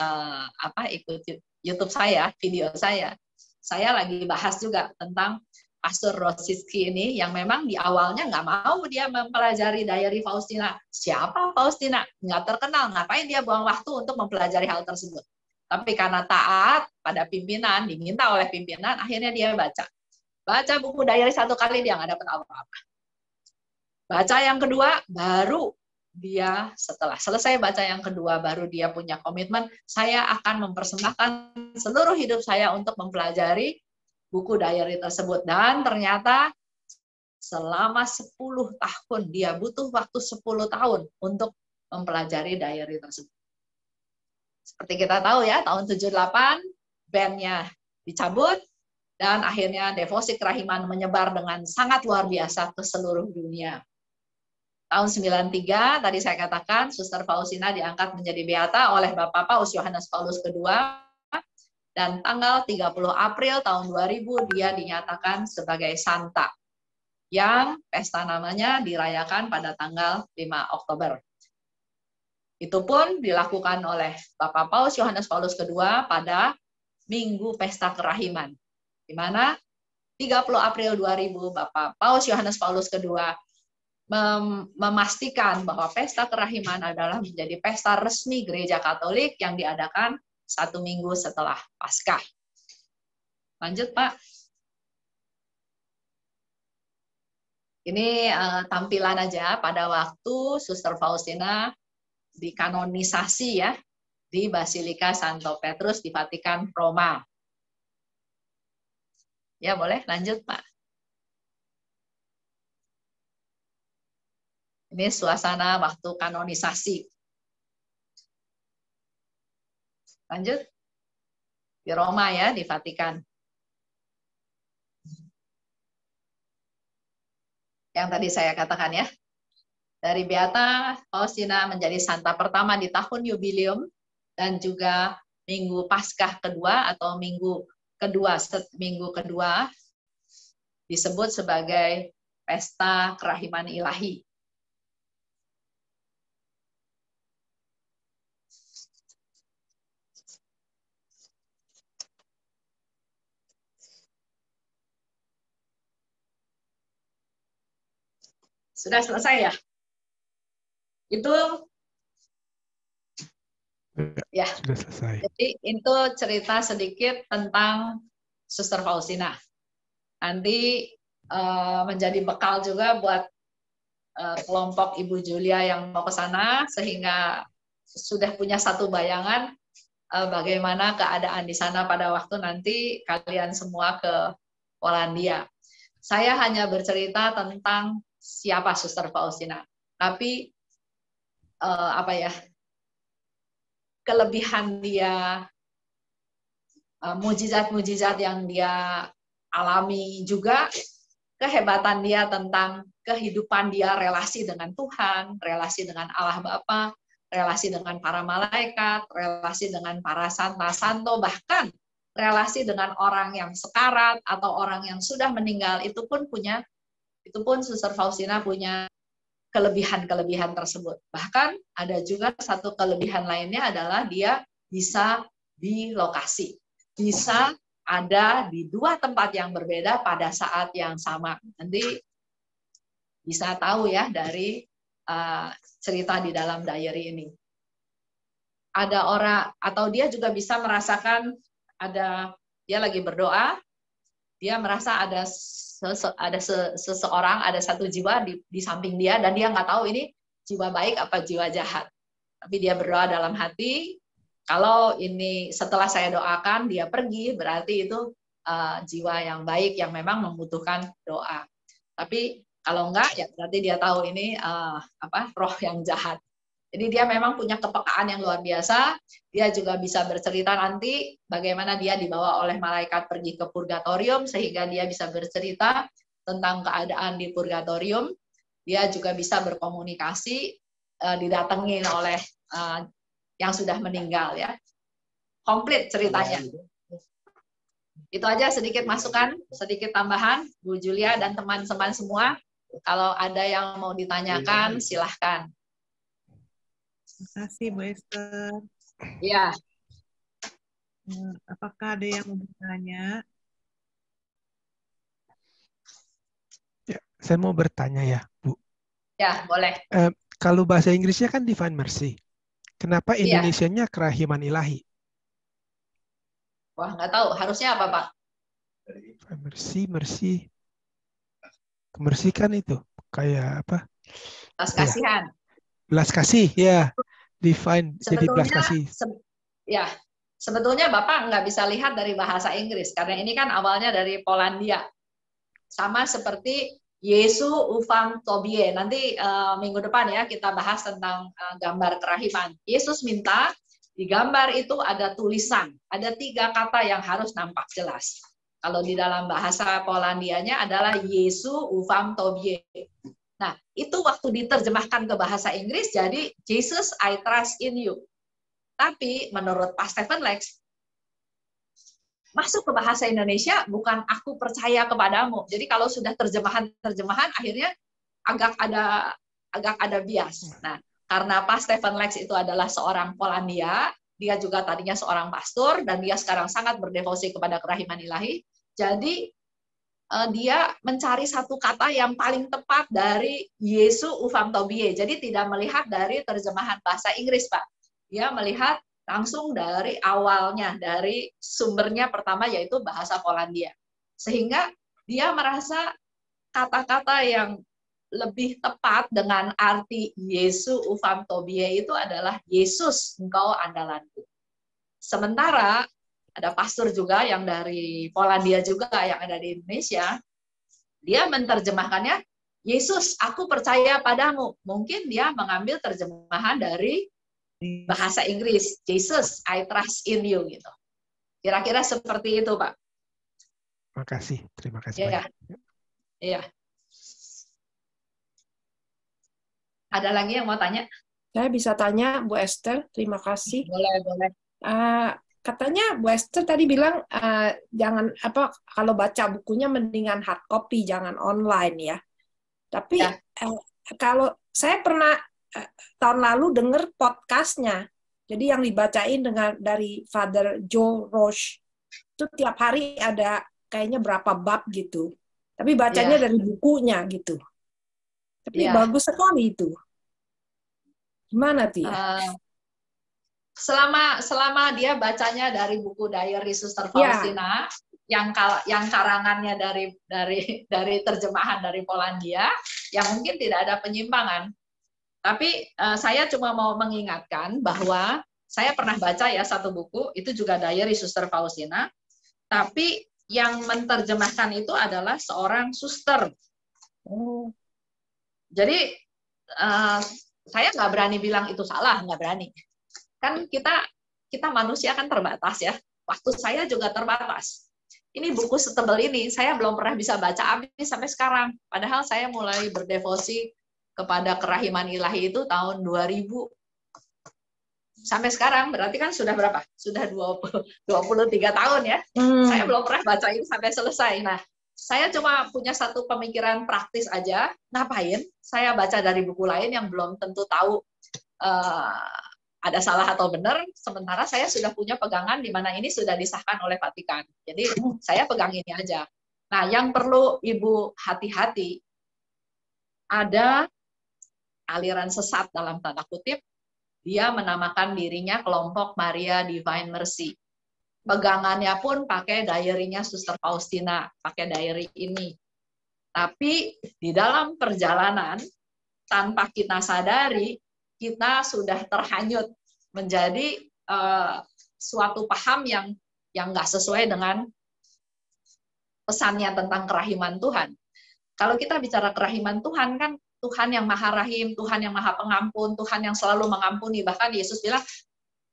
Speaker 1: YouTube saya, video saya lagi bahas juga tentang Pastor Rositzky ini, yang memang di awalnya nggak mau dia mempelajari diary Faustina. Siapa Faustina? Nggak terkenal, ngapain dia buang waktu untuk mempelajari hal tersebut. Tapi karena taat pada pimpinan, diminta oleh pimpinan, akhirnya dia baca. Baca buku diary 1 kali, dia nggak dapat apa-apa. Baca yang kedua, baru dia setelah selesai baca yang kedua, baru dia punya komitmen, saya akan mempersembahkan seluruh hidup saya untuk mempelajari buku diary tersebut. Dan ternyata selama 10 tahun, dia butuh waktu 10 tahun untuk mempelajari diary tersebut. Seperti kita tahu ya, tahun 78 ban-nya dicabut, dan akhirnya devosi kerahiman menyebar dengan sangat luar biasa ke seluruh dunia. Tahun 93, tadi saya katakan, Suster Faustina diangkat menjadi beata oleh Bapak Paus Yohanes Paulus II, dan tanggal 30 April tahun 2000 dia dinyatakan sebagai santa, yang pesta namanya dirayakan pada tanggal 5 Oktober. Itu pun dilakukan oleh Bapak Paus Yohanes Paulus II pada Minggu Pesta Kerahiman, di mana 30 April 2000 Bapak Paus Yohanes Paulus II memastikan bahwa Pesta Kerahiman adalah menjadi pesta resmi Gereja Katolik yang diadakan 1 minggu setelah Paskah. Lanjut, Pak. Ini tampilan aja pada waktu Suster Faustina dikanonisasi ya di Basilika Santo Petrus di Vatikan, Roma. Ya, boleh lanjut, Pak. Ini suasana waktu kanonisasi. Lanjut. Di Roma ya, di Vatikan. Yang tadi saya katakan ya. Dari Beata Faustina menjadi santa pertama di tahun jubileum, dan juga Minggu Paskah kedua atau minggu kedua disebut sebagai Pesta Kerahiman Ilahi. Sudah selesai ya? Itu ya.
Speaker 3: Sudah selesai.
Speaker 1: Jadi itu cerita sedikit tentang Suster Faustina. Nanti menjadi bekal juga buat kelompok Ibu Julia yang mau ke sana, sehingga sudah punya satu bayangan bagaimana keadaan di sana pada waktu nanti kalian semua ke Polandia. Saya hanya bercerita tentang siapa Suster Faustina, tapi apa ya, kelebihan dia, mujizat-mujizat yang dia alami, juga kehebatan dia tentang kehidupan dia, relasi dengan Tuhan, relasi dengan Allah Bapa, relasi dengan para malaikat, relasi dengan para santo, bahkan relasi dengan orang yang sekarat atau orang yang sudah meninggal, itu pun Suster Faustina punya kelebihan-kelebihan tersebut. Bahkan ada juga satu kelebihan lainnya adalah dia bisa di lokasi, bisa ada di dua tempat yang berbeda pada saat yang sama. Nanti bisa tahu ya dari cerita di dalam diary ini. Ada orang, atau dia juga bisa merasakan dia lagi berdoa, dia merasa ada seseorang, ada satu jiwa di samping dia, dan dia nggak tahu ini jiwa baik apa jiwa jahat. Tapi dia berdoa dalam hati, kalau ini setelah saya doakan dia pergi, berarti itu jiwa yang baik yang memang membutuhkan doa. Tapi kalau enggak, ya berarti dia tahu ini roh yang jahat. Jadi dia memang punya kepekaan yang luar biasa. Dia juga bisa bercerita nanti bagaimana dia dibawa oleh malaikat pergi ke purgatorium, sehingga dia bisa bercerita tentang keadaan di purgatorium. Dia juga bisa berkomunikasi, didatengin oleh yang sudah meninggal ya. Komplit ceritanya. Itu aja sedikit masukan, sedikit tambahan, Bu Julia dan teman-teman semua. Kalau ada yang mau ditanyakan, silahkan.
Speaker 2: Terima kasih, Bu Esther.
Speaker 1: Ya.
Speaker 2: Apakah ada yang mau bertanya?
Speaker 3: Ya, saya mau bertanya ya, Bu.
Speaker 1: Ya, boleh.
Speaker 3: Kalau bahasa Inggrisnya kan Divine Mercy. Kenapa
Speaker 1: Iya.
Speaker 3: Indonesianya Kerahiman Ilahi?
Speaker 1: Wah, nggak tahu. Harusnya apa, Pak?
Speaker 3: Mercy. Mercy kan itu kayak apa?
Speaker 1: Belas kasihan.
Speaker 3: Belas kasih, ya. Divine, jadi belas
Speaker 1: Sebetulnya,
Speaker 3: kasih.
Speaker 1: sebetulnya Bapak nggak bisa lihat dari bahasa Inggris, karena ini kan awalnya dari Polandia. Sama seperti Yesu Ufam Tobie. Nanti minggu depan ya kita bahas tentang gambar kerahiman. Yesus minta di gambar itu ada tulisan, ada 3 kata yang harus nampak jelas. Kalau di dalam bahasa Polandianya adalah Yesu Ufam Tobie. Nah, itu waktu diterjemahkan ke bahasa Inggris jadi Jesus I trust in you. Tapi menurut Pak Stephen Lex, masuk ke bahasa Indonesia bukan aku percaya kepadamu. Jadi kalau sudah terjemahan akhirnya agak ada bias. Nah, karena Pak Stephen Lex itu adalah seorang Polandia, dia juga tadinya seorang pastor dan dia sekarang sangat berdevosi kepada kerahiman ilahi. Jadi dia mencari satu kata yang paling tepat dari Yesu Ufam Tobie. Jadi tidak melihat dari terjemahan bahasa Inggris, Pak. Dia melihat langsung dari awalnya, dari sumbernya pertama yaitu bahasa Polandia. Sehingga dia merasa kata-kata yang lebih tepat dengan arti Yesu Ufam Tobie itu adalah Yesus, engkau andalanku. Sementara ada pastor juga yang dari Polandia juga yang ada di Indonesia, dia menerjemahkannya Yesus, aku percaya padamu. Mungkin dia mengambil terjemahan dari bahasa Inggris, Jesus, I trust in you gitu. Kira-kira seperti itu, Pak.
Speaker 3: Terima kasih
Speaker 1: ya.
Speaker 3: banyak.
Speaker 1: Iya. Ada lagi yang mau tanya?
Speaker 4: Saya bisa tanya, Bu Esther. Terima kasih.
Speaker 1: Boleh.
Speaker 4: Katanya Bu Esther tadi bilang jangan kalau baca bukunya mendingan hard copy, jangan online ya. Tapi kalau saya pernah tahun lalu dengar podcastnya, jadi yang dibacain dari Father Joe Roche itu tiap hari ada kayaknya berapa bab gitu. Tapi bacanya dari bukunya gitu. Tapi bagus sekali itu. Gimana tuh ya?
Speaker 1: Selama dia bacanya dari buku diary Suster Faustina yang karangannya dari terjemahan dari Polandia, yang mungkin tidak ada penyimpangan. Tapi saya cuma mau mengingatkan bahwa saya pernah baca ya satu buku, itu juga diary Suster Faustina, tapi yang menerjemahkan itu adalah seorang suster. Jadi saya nggak berani bilang itu salah, nggak berani. Kan kita manusia kan terbatas ya. Waktu saya juga terbatas. Ini buku setebal ini, saya belum pernah bisa baca habis sampai sekarang. Padahal saya mulai berdevosi kepada kerahiman ilahi itu tahun 2000. Sampai sekarang, berarti kan sudah berapa? Sudah 23 tahun ya. Saya belum pernah baca ini sampai selesai. Nah, saya cuma punya satu pemikiran praktis aja, ngapain saya baca dari buku lain yang belum tentu tahu ada salah atau benar, sementara saya sudah punya pegangan di mana ini sudah disahkan oleh Vatikan. Jadi saya pegang ini aja. Nah, yang perlu Ibu hati-hati, ada aliran sesat dalam tanda kutip, dia menamakan dirinya kelompok Maria Divine Mercy. Pegangannya pun pakai diary-nya Suster Faustina, pakai diary ini. Tapi di dalam perjalanan, tanpa kita sadari, kita sudah terhanyut menjadi suatu paham yang nggak sesuai dengan pesannya tentang kerahiman Tuhan. Kalau kita bicara kerahiman Tuhan, kan Tuhan yang maha rahim, Tuhan yang maha pengampun, Tuhan yang selalu mengampuni. Bahkan Yesus bilang,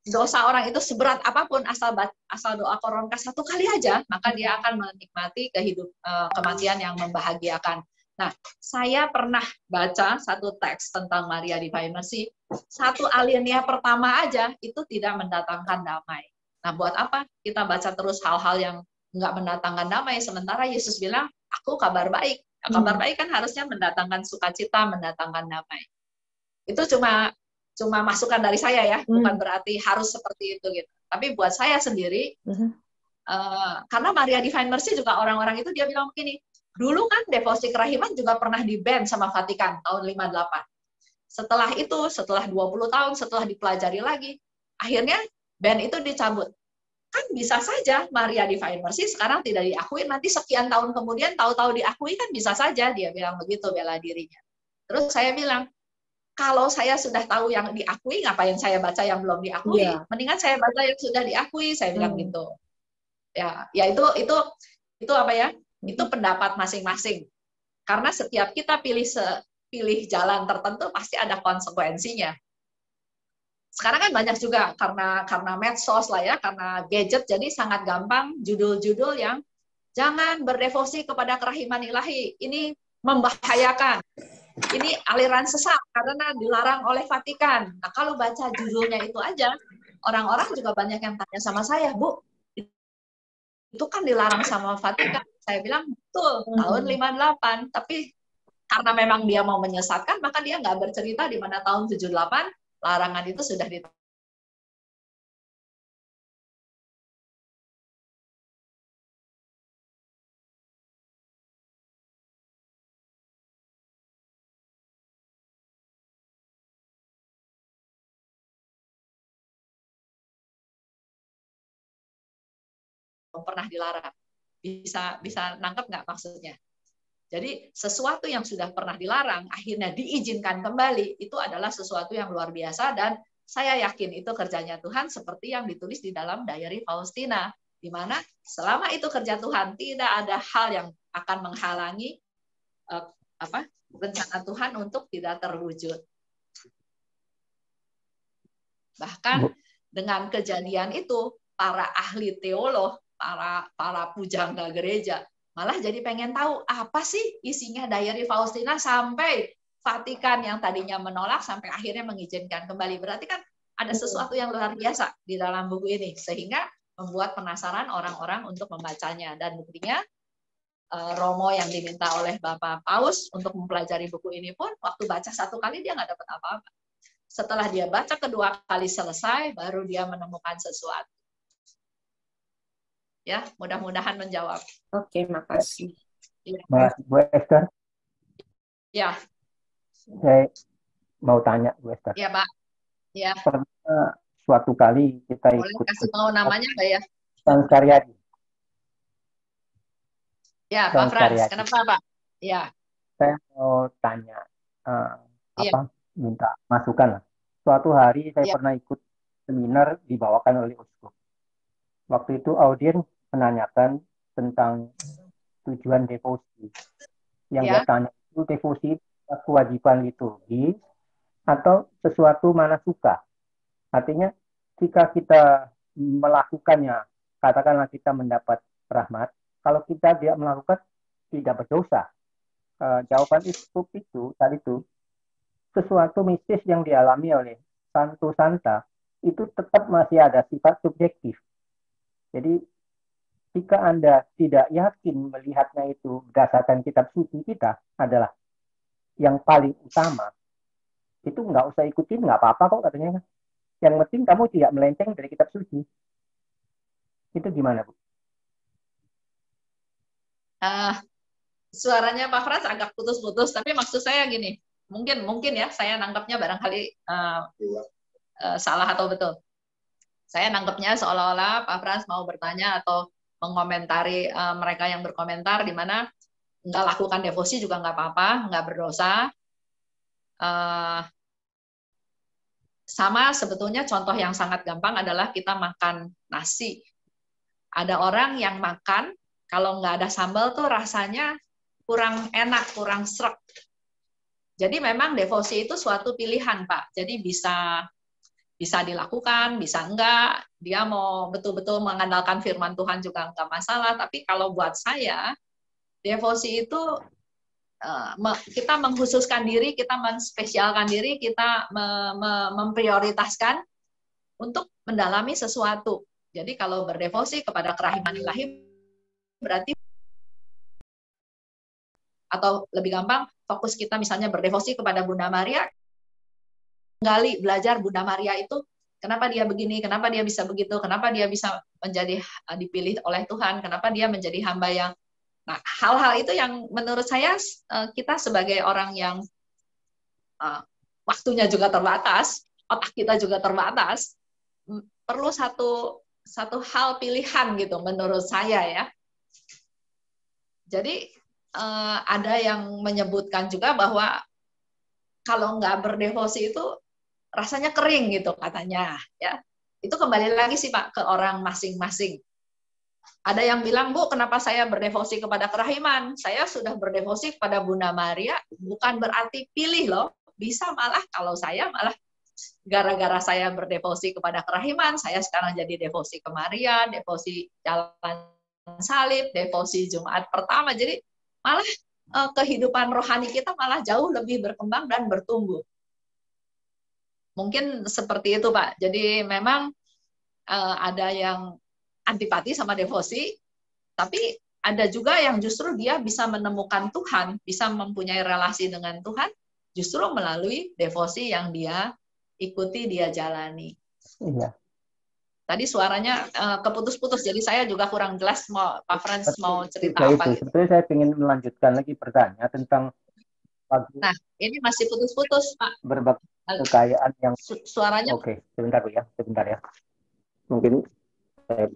Speaker 1: dosa orang itu seberat apapun, asal doa koronka satu kali aja, maka dia akan menikmati kematian yang membahagiakan. Nah, saya pernah baca satu teks tentang Maria Divine Mercy, satu alinea pertama aja itu tidak mendatangkan damai. Nah, buat apa kita baca terus hal-hal yang nggak mendatangkan damai, sementara Yesus bilang, aku kabar baik. Nah, kabar baik kan harusnya mendatangkan sukacita, mendatangkan damai. Itu cuma masukan dari saya ya, bukan berarti harus seperti itu gitu. Tapi buat saya sendiri, karena Maria Divine Mercy juga orang-orang itu dia bilang begini, dulu kan devosi kerahiman juga pernah di-ban sama Vatikan tahun 58. Setelah itu, setelah 20 tahun, setelah dipelajari lagi, akhirnya ban itu dicabut. Kan bisa saja Maria Divine Mercy sekarang tidak diakui, nanti sekian tahun kemudian tahu-tahu diakui, kan bisa saja, dia bilang begitu bela dirinya. Terus saya bilang, kalau saya sudah tahu yang diakui, ngapain saya baca yang belum diakui? Mendingan saya baca yang sudah diakui, saya bilang gitu. Ya itu apa ya? Itu pendapat masing-masing. Karena setiap kita pilih jalan tertentu pasti ada konsekuensinya. Sekarang kan banyak juga karena medsos lah ya, karena gadget, jadi sangat gampang judul-judul yang jangan berdevosi kepada kerahiman ilahi. Ini membahayakan. Ini aliran sesat karena dilarang oleh Vatikan. Nah, kalau baca judulnya itu aja, orang-orang juga banyak yang tanya sama saya, Bu, itu kan dilarang sama Vatikan. Saya bilang, betul, tahun 58. Tapi karena memang dia mau menyesatkan, maka dia nggak bercerita di mana tahun 78, larangan itu sudah pernah dilarang. Bisa nangkep nggak maksudnya? Jadi sesuatu yang sudah pernah dilarang akhirnya diizinkan kembali, itu adalah sesuatu yang luar biasa, dan saya yakin itu kerjanya Tuhan seperti yang ditulis di dalam diary Faustina, di mana selama itu kerja Tuhan, tidak ada hal yang akan menghalangi rencana Tuhan untuk tidak terwujud. Bahkan dengan kejadian itu, para ahli teolog, para pujangga gereja malah jadi pengen tahu apa sih isinya diary Faustina sampai Vatikan yang tadinya menolak sampai akhirnya mengizinkan kembali. Berarti kan ada sesuatu yang luar biasa di dalam buku ini, sehingga membuat penasaran orang-orang untuk membacanya. Dan buktinya Romo yang diminta oleh Bapak Paus untuk mempelajari buku ini pun waktu baca satu kali dia nggak dapat apa-apa. Setelah dia baca kedua kali selesai, baru dia menemukan sesuatu. Ya, mudah-mudahan menjawab.
Speaker 4: Oke, makasih.
Speaker 5: Bu Esther.
Speaker 1: Ya.
Speaker 5: Saya mau tanya, Bu Esther.
Speaker 1: Ya, Pak. Ya.
Speaker 5: Pernah suatu kali kita
Speaker 1: boleh
Speaker 5: ikut.
Speaker 1: Kasih tahu namanya nggak ya?
Speaker 5: Frans Karyadi.
Speaker 1: Ya, Pak Frans. Kenapa, Pak? Ya.
Speaker 5: Saya mau tanya, minta masukan lah. Suatu hari saya pernah ikut seminar dibawakan oleh uskup. Waktu itu audien menanyakan tentang tujuan devosi. Yang dia
Speaker 1: Ya.
Speaker 5: tanya itu devosi kewajiban liturgi atau sesuatu mana suka. Artinya jika kita melakukannya, katakanlah kita mendapat rahmat, kalau kita tidak melakukan tidak berdosa. Jawaban uskup itu tadi itu sesuatu mistis yang dialami oleh santo santa itu tetap masih ada sifat subjektif. Jadi jika Anda tidak yakin melihatnya itu berdasarkan kitab suci kita adalah yang paling utama, itu nggak usah ikutin, nggak apa-apa kok katanya. Yang penting kamu tidak melenceng dari kitab suci. Itu gimana, Bu?
Speaker 1: Suaranya Pak Frans agak putus-putus, tapi maksud saya gini, mungkin ya saya nangkapnya barangkali salah atau betul. Saya nangkapnya seolah-olah Pak Frans mau bertanya atau mengomentari mereka yang berkomentar di mana nggak lakukan devosi juga nggak apa-apa, nggak berdosa. Sama sebetulnya contoh yang sangat gampang adalah kita makan nasi. Ada orang yang makan kalau nggak ada sambal tuh rasanya kurang enak, kurang srek. Jadi memang devosi itu suatu pilihan, Pak. Jadi bisa dilakukan, bisa enggak. Dia mau betul-betul mengandalkan firman Tuhan juga enggak masalah. Tapi kalau buat saya, devosi itu kita mengkhususkan diri, kita menspesialkan diri, kita memprioritaskan untuk mendalami sesuatu. Jadi kalau berdevosi kepada kerahiman ilahi berarti, atau lebih gampang, fokus kita misalnya berdevosi kepada Bunda Maria, gali belajar Bunda Maria itu kenapa dia begini, kenapa dia bisa begitu, kenapa dia bisa menjadi dipilih oleh Tuhan, kenapa dia menjadi hamba yang. Nah, hal-hal itu yang menurut saya kita sebagai orang yang waktunya juga terbatas, otak kita juga terbatas, perlu satu hal pilihan gitu menurut saya ya. Jadi ada yang menyebutkan juga bahwa kalau nggak berdevosi itu rasanya kering gitu katanya ya. Itu kembali lagi sih Pak ke orang masing-masing. Ada yang bilang, Bu, kenapa saya berdevosi kepada kerahiman? Saya sudah berdevosi kepada Bunda Maria, bukan berarti pilih loh. Bisa malah kalau saya malah gara-gara saya berdevosi kepada kerahiman, saya sekarang jadi devosi ke Maria, devosi jalan salib, devosi Jumat pertama. Jadi malah kehidupan rohani kita malah jauh lebih berkembang dan bertumbuh. Mungkin seperti itu, Pak. Jadi memang ada yang antipati sama devosi, tapi ada juga yang justru dia bisa menemukan Tuhan, bisa mempunyai relasi dengan Tuhan, justru melalui devosi yang dia ikuti, dia jalani.
Speaker 5: Iya.
Speaker 1: Tadi suaranya keputus-putus, jadi saya juga kurang jelas mau Pak Frans mau cerita
Speaker 5: itu.
Speaker 1: apa. Gitu.
Speaker 5: Sebetulnya saya ingin melanjutkan lagi bertanya tentang
Speaker 1: Nah, ini masih putus-putus, Pak.
Speaker 5: Berbagai kekayaan yang
Speaker 1: suaranya.
Speaker 5: Oke, sebentar ya. Mungkin saya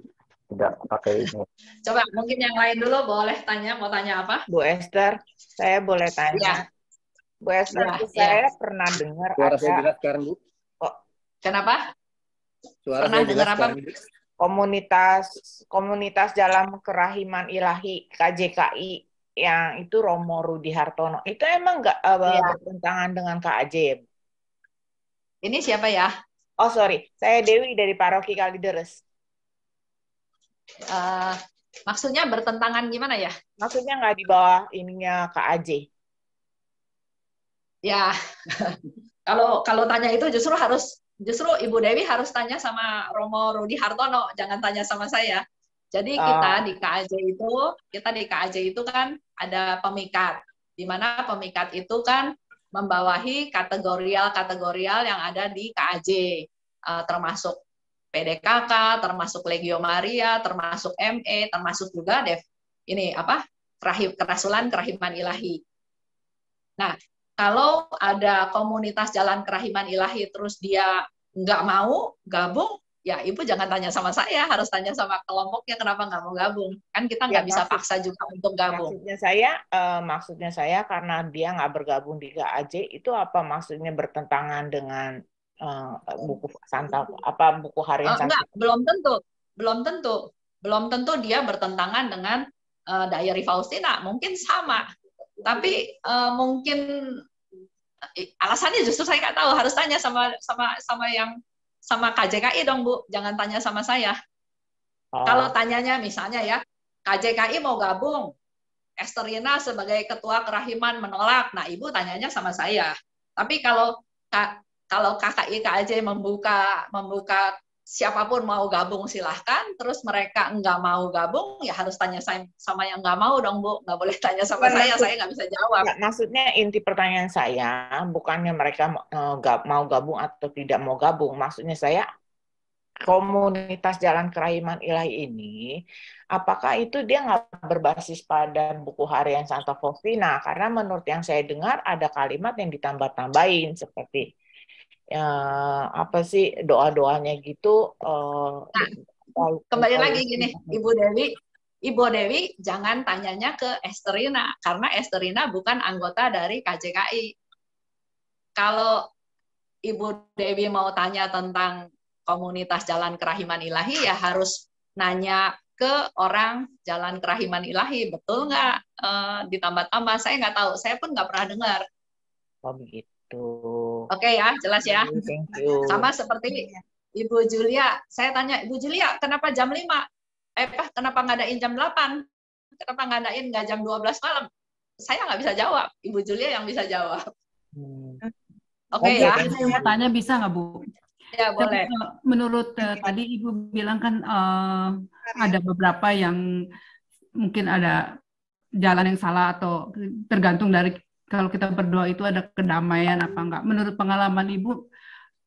Speaker 5: tidak pakai ini.
Speaker 1: Coba mungkin yang lain dulu boleh tanya, mau tanya apa?
Speaker 6: Bu Esther, saya boleh tanya.
Speaker 1: Ya.
Speaker 6: Bu Esther, saya pernah dengar
Speaker 7: Suara
Speaker 6: ada.
Speaker 7: saya jelas sekarang, Bu.
Speaker 6: Oh.
Speaker 1: Kenapa?
Speaker 7: Suara
Speaker 1: pernah
Speaker 7: saya
Speaker 1: dengar
Speaker 7: jelas
Speaker 1: apa?
Speaker 6: Sekarang, komunitas dalam kerahiman ilahi KJKI yang itu Romo Rudi Hartono. Itu emang nggak bertentangan dengan KAJ ya, Bu?
Speaker 1: Ini siapa ya?
Speaker 6: Oh sorry, saya Dewi dari Paroki Kalideres.
Speaker 1: Maksudnya bertentangan gimana ya?
Speaker 6: Maksudnya nggak di bawah ininya KAJ.
Speaker 1: Ya, kalau tanya itu justru Ibu Dewi harus tanya sama Romo Rudi Hartono, jangan tanya sama saya. Jadi kita di KAJ itu kan ada pemikat, di mana pemikat itu kan membawahi kategorial yang ada di KAJ, termasuk PDKK, termasuk Legio Maria, termasuk ME, termasuk juga kerasulan kerahiman ilahi. Nah, kalau ada komunitas jalan kerahiman ilahi terus dia nggak mau gabung, ya Ibu jangan tanya sama saya, harus tanya sama kelompoknya kenapa nggak mau gabung. Kan kita nggak bisa paksa juga untuk gabung.
Speaker 6: Maksudnya saya karena dia nggak bergabung di KAJ, itu apa maksudnya bertentangan dengan buku Santa apa buku harian Santa?
Speaker 1: Enggak, belum tentu dia bertentangan dengan Diary Faustina, mungkin sama, tapi mungkin alasannya justru saya nggak tahu, harus tanya sama KJKI dong Bu, jangan tanya sama saya. Kalau tanyanya misalnya ya, KJKI mau gabung, Esterina sebagai ketua kerahiman menolak, nah Ibu tanyanya sama saya. Tapi kalau KKI KAJ membuka siapapun mau gabung silahkan, terus mereka nggak mau gabung ya harus tanya sama yang nggak mau dong Bu, nggak boleh tanya sama saya nggak bisa jawab.
Speaker 6: Maksudnya inti pertanyaan saya bukannya mereka mau gabung atau tidak mau gabung, maksudnya saya komunitas Jalan Kerahiman Ilahi ini, apakah itu dia nggak berbasis pada buku harian Santa Faustina? Karena menurut yang saya dengar ada kalimat yang ditambah-tambahin seperti apa sih doa-doanya gitu.
Speaker 1: Kembali lagi gini, Ibu Dewi jangan tanyanya ke Esterina karena Esterina bukan anggota dari KJKI. Kalau Ibu Dewi mau tanya tentang komunitas Jalan Kerahiman Ilahi ya harus nanya ke orang Jalan Kerahiman Ilahi, betul nggak? Ditambah-tambah, saya nggak tahu, saya pun nggak pernah dengar.
Speaker 6: Oh begitu.
Speaker 1: Oke ya, jelas ya.
Speaker 6: Thank you.
Speaker 1: Sama seperti Ibu Julia, saya tanya Ibu Julia, kenapa jam 5? Kenapa ngadain jam 8? Kenapa ngadain nggak jam 12 malam? Saya nggak bisa jawab, Ibu Julia yang bisa jawab. Oke ya.
Speaker 8: Saya tanya bisa nggak Bu?
Speaker 1: Ya boleh.
Speaker 8: Menurut tadi Ibu bilang kan ada beberapa yang mungkin ada jalan yang salah atau tergantung dari kalau kita berdoa itu ada kedamaian apa enggak. Menurut pengalaman Ibu,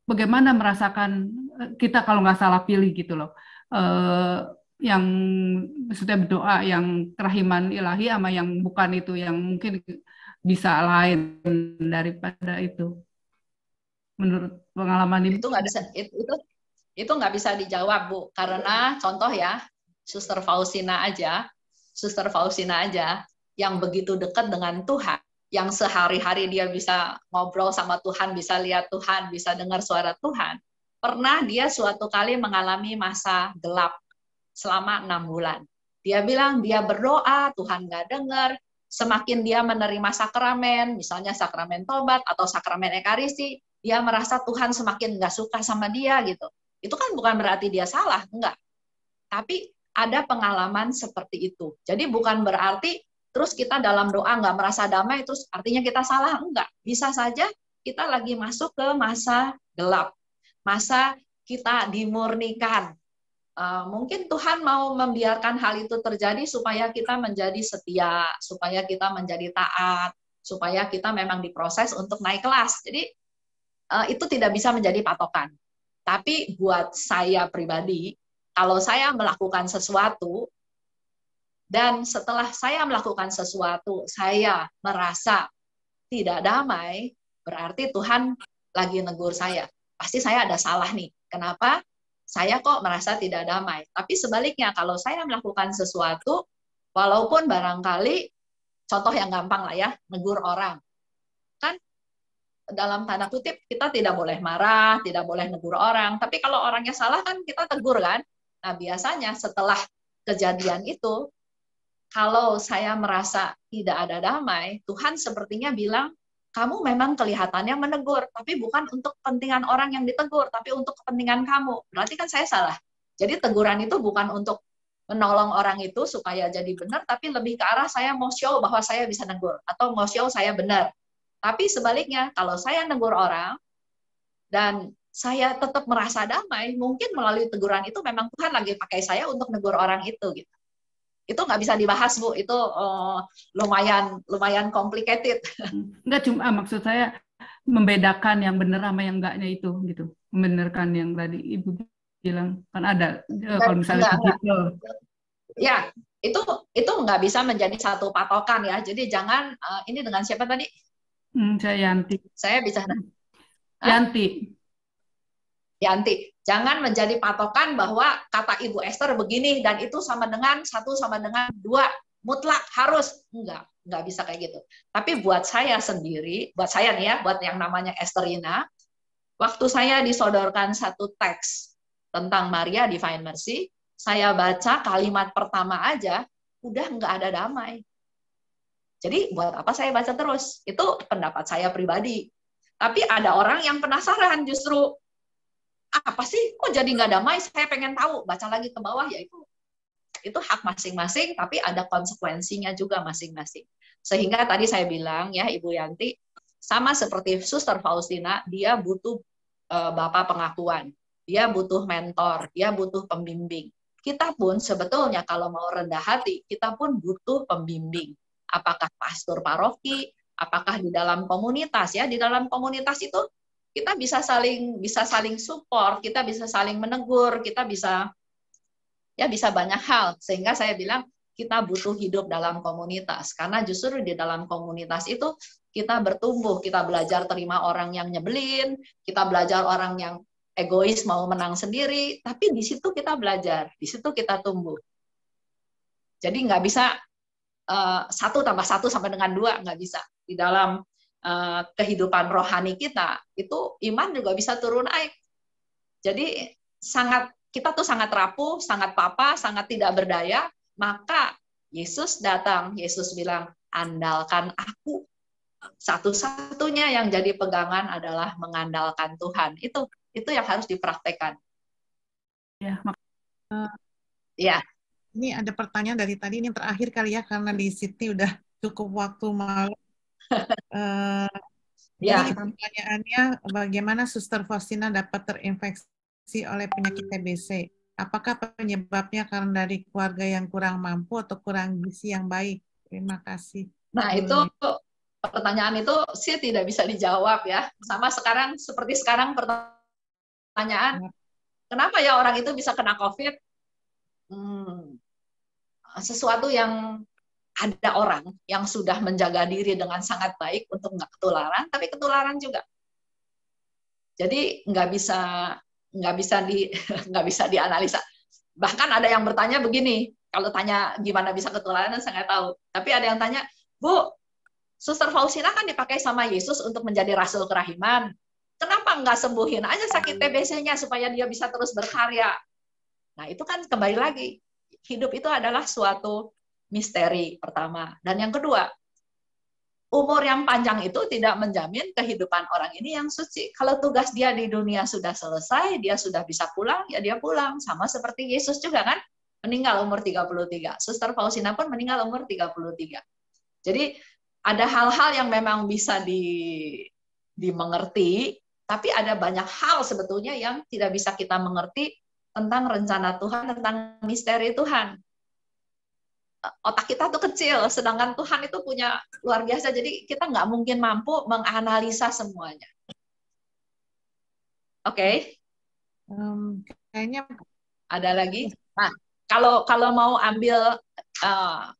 Speaker 8: bagaimana merasakan kita kalau nggak salah pilih gitu loh, yang maksudnya berdoa yang kerahiman ilahi sama yang bukan itu, yang mungkin bisa lain daripada itu. Menurut pengalaman Ibu
Speaker 1: itu nggak bisa dijawab Bu, karena contoh ya Suster Faustina aja yang begitu dekat dengan Tuhan, yang sehari-hari dia bisa ngobrol sama Tuhan, bisa lihat Tuhan, bisa dengar suara Tuhan. Pernah dia suatu kali mengalami masa gelap selama 6 bulan. Dia bilang dia berdoa, Tuhan nggak dengar. Semakin dia menerima sakramen, misalnya sakramen tobat atau sakramen ekaristi, dia merasa Tuhan semakin nggak suka sama dia gitu. Itu kan bukan berarti dia salah, enggak. Tapi ada pengalaman seperti itu. Jadi bukan berarti terus kita dalam doa nggak merasa damai, terus artinya kita salah, enggak. Bisa saja kita lagi masuk ke masa gelap, masa kita dimurnikan. Mungkin Tuhan mau membiarkan hal itu terjadi supaya kita menjadi setia, supaya kita menjadi taat, supaya kita memang diproses untuk naik kelas. Jadi itu tidak bisa menjadi patokan. Tapi buat saya pribadi, kalau saya melakukan sesuatu, dan setelah saya melakukan sesuatu, saya merasa tidak damai, berarti Tuhan lagi negur saya. Pasti saya ada salah nih. Kenapa? Saya kok merasa tidak damai. Tapi sebaliknya, kalau saya melakukan sesuatu, walaupun barangkali, contoh yang gampang lah ya, negur orang. Kan dalam tanda kutip, kita tidak boleh marah, tidak boleh negur orang. Tapi kalau orangnya salah kan kita tegur kan. Nah biasanya setelah kejadian itu, kalau saya merasa tidak ada damai, Tuhan sepertinya bilang, kamu memang kelihatannya menegur, tapi bukan untuk kepentingan orang yang ditegur, tapi untuk kepentingan kamu. Berarti kan saya salah. Jadi teguran itu bukan untuk menolong orang itu supaya jadi benar, tapi lebih ke arah saya mau show bahwa saya bisa negur, atau mau show saya benar. Tapi sebaliknya, kalau saya negur orang, dan saya tetap merasa damai, mungkin melalui teguran itu memang Tuhan lagi pakai saya untuk negur orang itu. Gitu. Itu nggak bisa dibahas Bu, itu lumayan complicated.
Speaker 8: Enggak, cuma maksud saya membedakan yang benar sama yang enggaknya itu gitu. Membenarkan yang tadi Ibu bilang kan ada kalau misalnya gitu.
Speaker 1: Ya, itu nggak bisa menjadi satu patokan ya. Jadi jangan ini dengan siapa tadi?
Speaker 8: Saya Yanti.
Speaker 1: Saya bicara. Yanti, jangan menjadi patokan bahwa kata Ibu Esther begini dan itu sama dengan 1 sama dengan 2, mutlak harus. Enggak bisa kayak gitu. Tapi buat saya sendiri, buat saya nih ya, buat yang namanya Esterina, Waktu saya disodorkan satu teks tentang Maria Divine Mercy, saya baca kalimat pertama aja, udah nggak ada damai. Jadi buat apa saya baca terus? Itu pendapat saya pribadi. Tapi ada orang yang penasaran justru, apa sih kok jadi nggak damai? Saya pengen tahu, baca lagi ke bawah, ya itu hak masing-masing, tapi ada konsekuensinya juga masing-masing. Sehingga tadi saya bilang ya Ibu Yanti, sama seperti Suster Faustina, dia butuh bapak pengakuan, dia butuh mentor, dia butuh pembimbing. Kita pun sebetulnya kalau mau rendah hati, kita pun butuh pembimbing. Apakah pastor paroki, apakah di dalam komunitas ya, di dalam komunitas itu kita bisa saling support, kita bisa saling menegur, kita bisa banyak hal. Sehingga saya bilang kita butuh hidup dalam komunitas, karena justru di dalam komunitas itu kita bertumbuh, kita belajar terima orang yang nyebelin, kita belajar orang yang egois mau menang sendiri, tapi di situ kita belajar, di situ kita tumbuh. Jadi nggak bisa 1 tambah 1 sampai dengan 2, nggak bisa. Di dalam kehidupan rohani kita, itu iman juga bisa turun naik. Jadi kita tuh sangat rapuh, sangat papa, sangat tidak berdaya, maka Yesus datang, Yesus bilang, andalkan aku. Satu-satunya yang jadi pegangan adalah mengandalkan Tuhan. Itu yang harus dipraktekkan.
Speaker 8: Ya,
Speaker 1: Ya.
Speaker 2: Ini ada pertanyaan dari tadi, ini terakhir kali ya, karena di Sydney udah cukup waktu malam. Jadi pertanyaannya, bagaimana Suster Faustina dapat terinfeksi oleh penyakit TBC? Apakah penyebabnya karena dari keluarga yang kurang mampu atau kurang gizi yang baik? Terima kasih.
Speaker 1: Nah, itu pertanyaan itu sih tidak bisa dijawab ya. Sama seperti sekarang pertanyaan, kenapa ya orang itu bisa kena COVID? Sesuatu yang ada orang yang sudah menjaga diri dengan sangat baik untuk nggak ketularan, tapi ketularan juga. Jadi nggak bisa dianalisa. Bahkan ada yang bertanya begini, kalau tanya gimana bisa ketularan, saya nggak tahu. Tapi ada yang tanya, Bu, Suster Faustina kan dipakai sama Yesus untuk menjadi rasul kerahiman. Kenapa nggak sembuhin aja sakit TBC-nya supaya dia bisa terus berkarya? Nah, itu kan kembali lagi. Hidup itu adalah suatu misteri pertama. Dan yang kedua, umur yang panjang itu tidak menjamin kehidupan orang ini yang suci. Kalau tugas dia di dunia sudah selesai, dia sudah bisa pulang, ya dia pulang. Sama seperti Yesus juga kan, meninggal umur 33. Suster Faustina pun meninggal umur 33. Jadi ada hal-hal yang memang bisa dimengerti, tapi ada banyak hal sebetulnya yang tidak bisa kita mengerti tentang rencana Tuhan, tentang misteri Tuhan. Otak kita tuh kecil, sedangkan Tuhan itu punya luar biasa. Jadi kita nggak mungkin mampu menganalisa semuanya. Oke?
Speaker 2: Kayaknya
Speaker 1: ada lagi. Nah, kalau mau ambil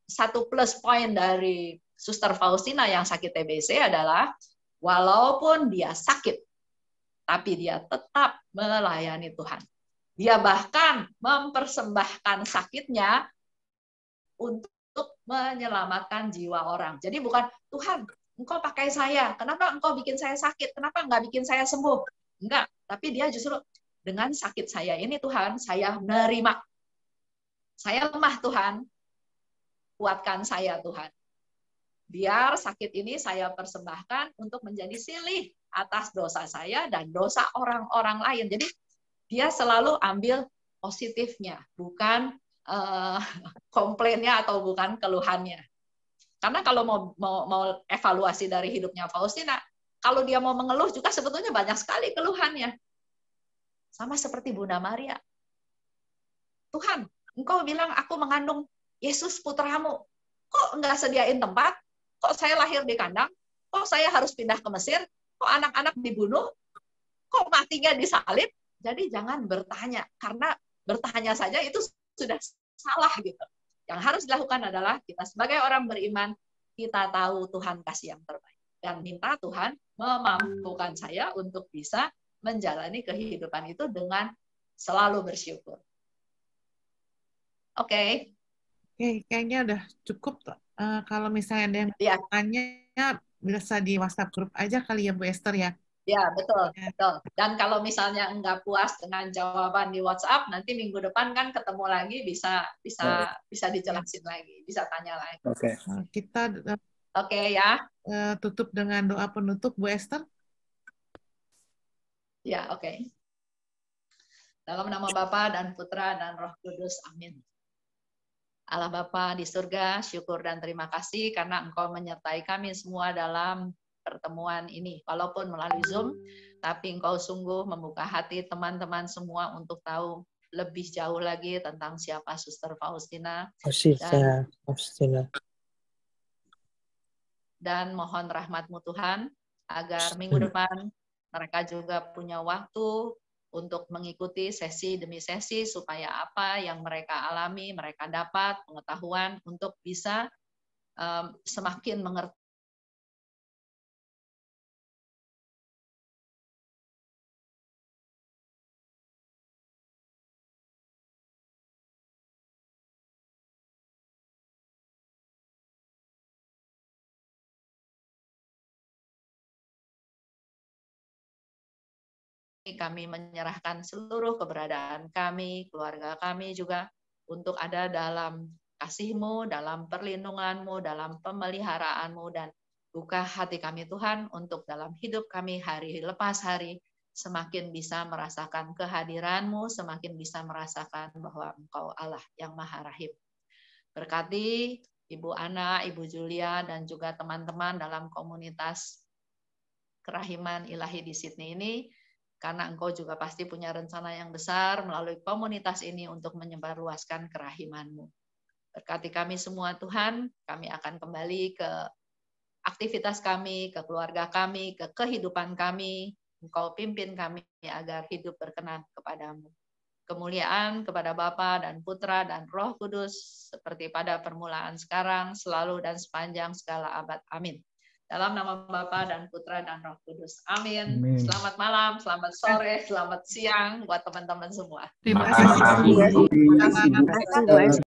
Speaker 1: satu plus point dari Suster Faustina yang sakit TBC adalah walaupun dia sakit, tapi dia tetap melayani Tuhan. Dia bahkan mempersembahkan sakitnya untuk menyelamatkan jiwa orang. Jadi bukan, Tuhan, Engkau pakai saya, kenapa Engkau bikin saya sakit, kenapa nggak bikin saya sembuh? Enggak, tapi dia justru dengan sakit saya ini Tuhan, saya menerima. Saya lemah Tuhan, kuatkan saya Tuhan. Biar sakit ini saya persembahkan untuk menjadi silih atas dosa saya dan dosa orang-orang lain. Jadi dia selalu ambil positifnya, bukan komplainnya atau bukan keluhannya. Karena kalau mau evaluasi dari hidupnya Faustina, kalau dia mau mengeluh juga sebetulnya banyak sekali keluhannya. Sama seperti Bunda Maria. Tuhan, Engkau bilang aku mengandung Yesus putramu. Kok enggak sediain tempat? Kok saya lahir di kandang? Kok saya harus pindah ke Mesir? Kok anak-anak dibunuh? Kok matinya disalib? Jadi jangan bertanya, karena bertanya saja itu sudah salah gitu. Yang harus dilakukan adalah kita sebagai orang beriman, kita tahu Tuhan kasih yang terbaik. Dan minta Tuhan memampukan saya untuk bisa menjalani kehidupan itu dengan selalu bersyukur. Oke.
Speaker 2: Oke, kayaknya udah cukup. Kalau misalnya ada yang tanya, bisa di WhatsApp grup aja kali ya Bu Esther ya.
Speaker 1: Ya, betul, betul. Dan kalau misalnya enggak puas dengan jawaban di WhatsApp, nanti minggu depan kan ketemu lagi bisa dijelasin lagi, bisa tanya lagi.
Speaker 7: Oke.
Speaker 2: Kita
Speaker 1: Oke ya.
Speaker 2: tutup dengan doa penutup, Bu Esther.
Speaker 1: Ya, oke. Dalam nama Bapa dan Putra dan Roh Kudus. Amin. Allah Bapa di surga, syukur dan terima kasih karena Engkau menyertai kami semua dalam pertemuan ini. Walaupun melalui Zoom, tapi Engkau sungguh membuka hati teman-teman semua untuk tahu lebih jauh lagi tentang siapa Suster Faustina. Dan mohon rahmat-Mu Tuhan, agar minggu depan mereka juga punya waktu untuk mengikuti sesi demi sesi, supaya apa yang mereka alami, mereka dapat pengetahuan untuk bisa semakin mengerti kami menyerahkan seluruh keberadaan kami, keluarga kami juga untuk ada dalam kasih-Mu, dalam perlindungan-Mu, dalam pemeliharaanmu, dan buka hati kami Tuhan untuk dalam hidup kami hari lepas hari semakin bisa merasakan kehadiran-Mu, semakin bisa merasakan bahwa Engkau Allah yang Maha Rahim. Berkati Ibu Ana, Ibu Julia, dan juga teman-teman dalam komunitas Kerahiman Ilahi di Sydney ini, karena Engkau juga pasti punya rencana yang besar melalui komunitas ini untuk menyebarluaskan kerahiman-Mu. Berkati kami semua Tuhan, kami akan kembali ke aktivitas kami, ke keluarga kami, ke kehidupan kami. Engkau pimpin kami agar hidup berkenan kepadamu. Kemuliaan kepada Bapa dan Putra dan Roh Kudus, seperti pada permulaan sekarang, selalu dan sepanjang segala abad. Amin. Dalam nama Bapa dan Putra dan Roh Kudus. Amin.
Speaker 3: Amin.
Speaker 1: Selamat malam, selamat sore, selamat siang buat teman-teman semua.
Speaker 8: Terima kasih.
Speaker 2: Terima kasih.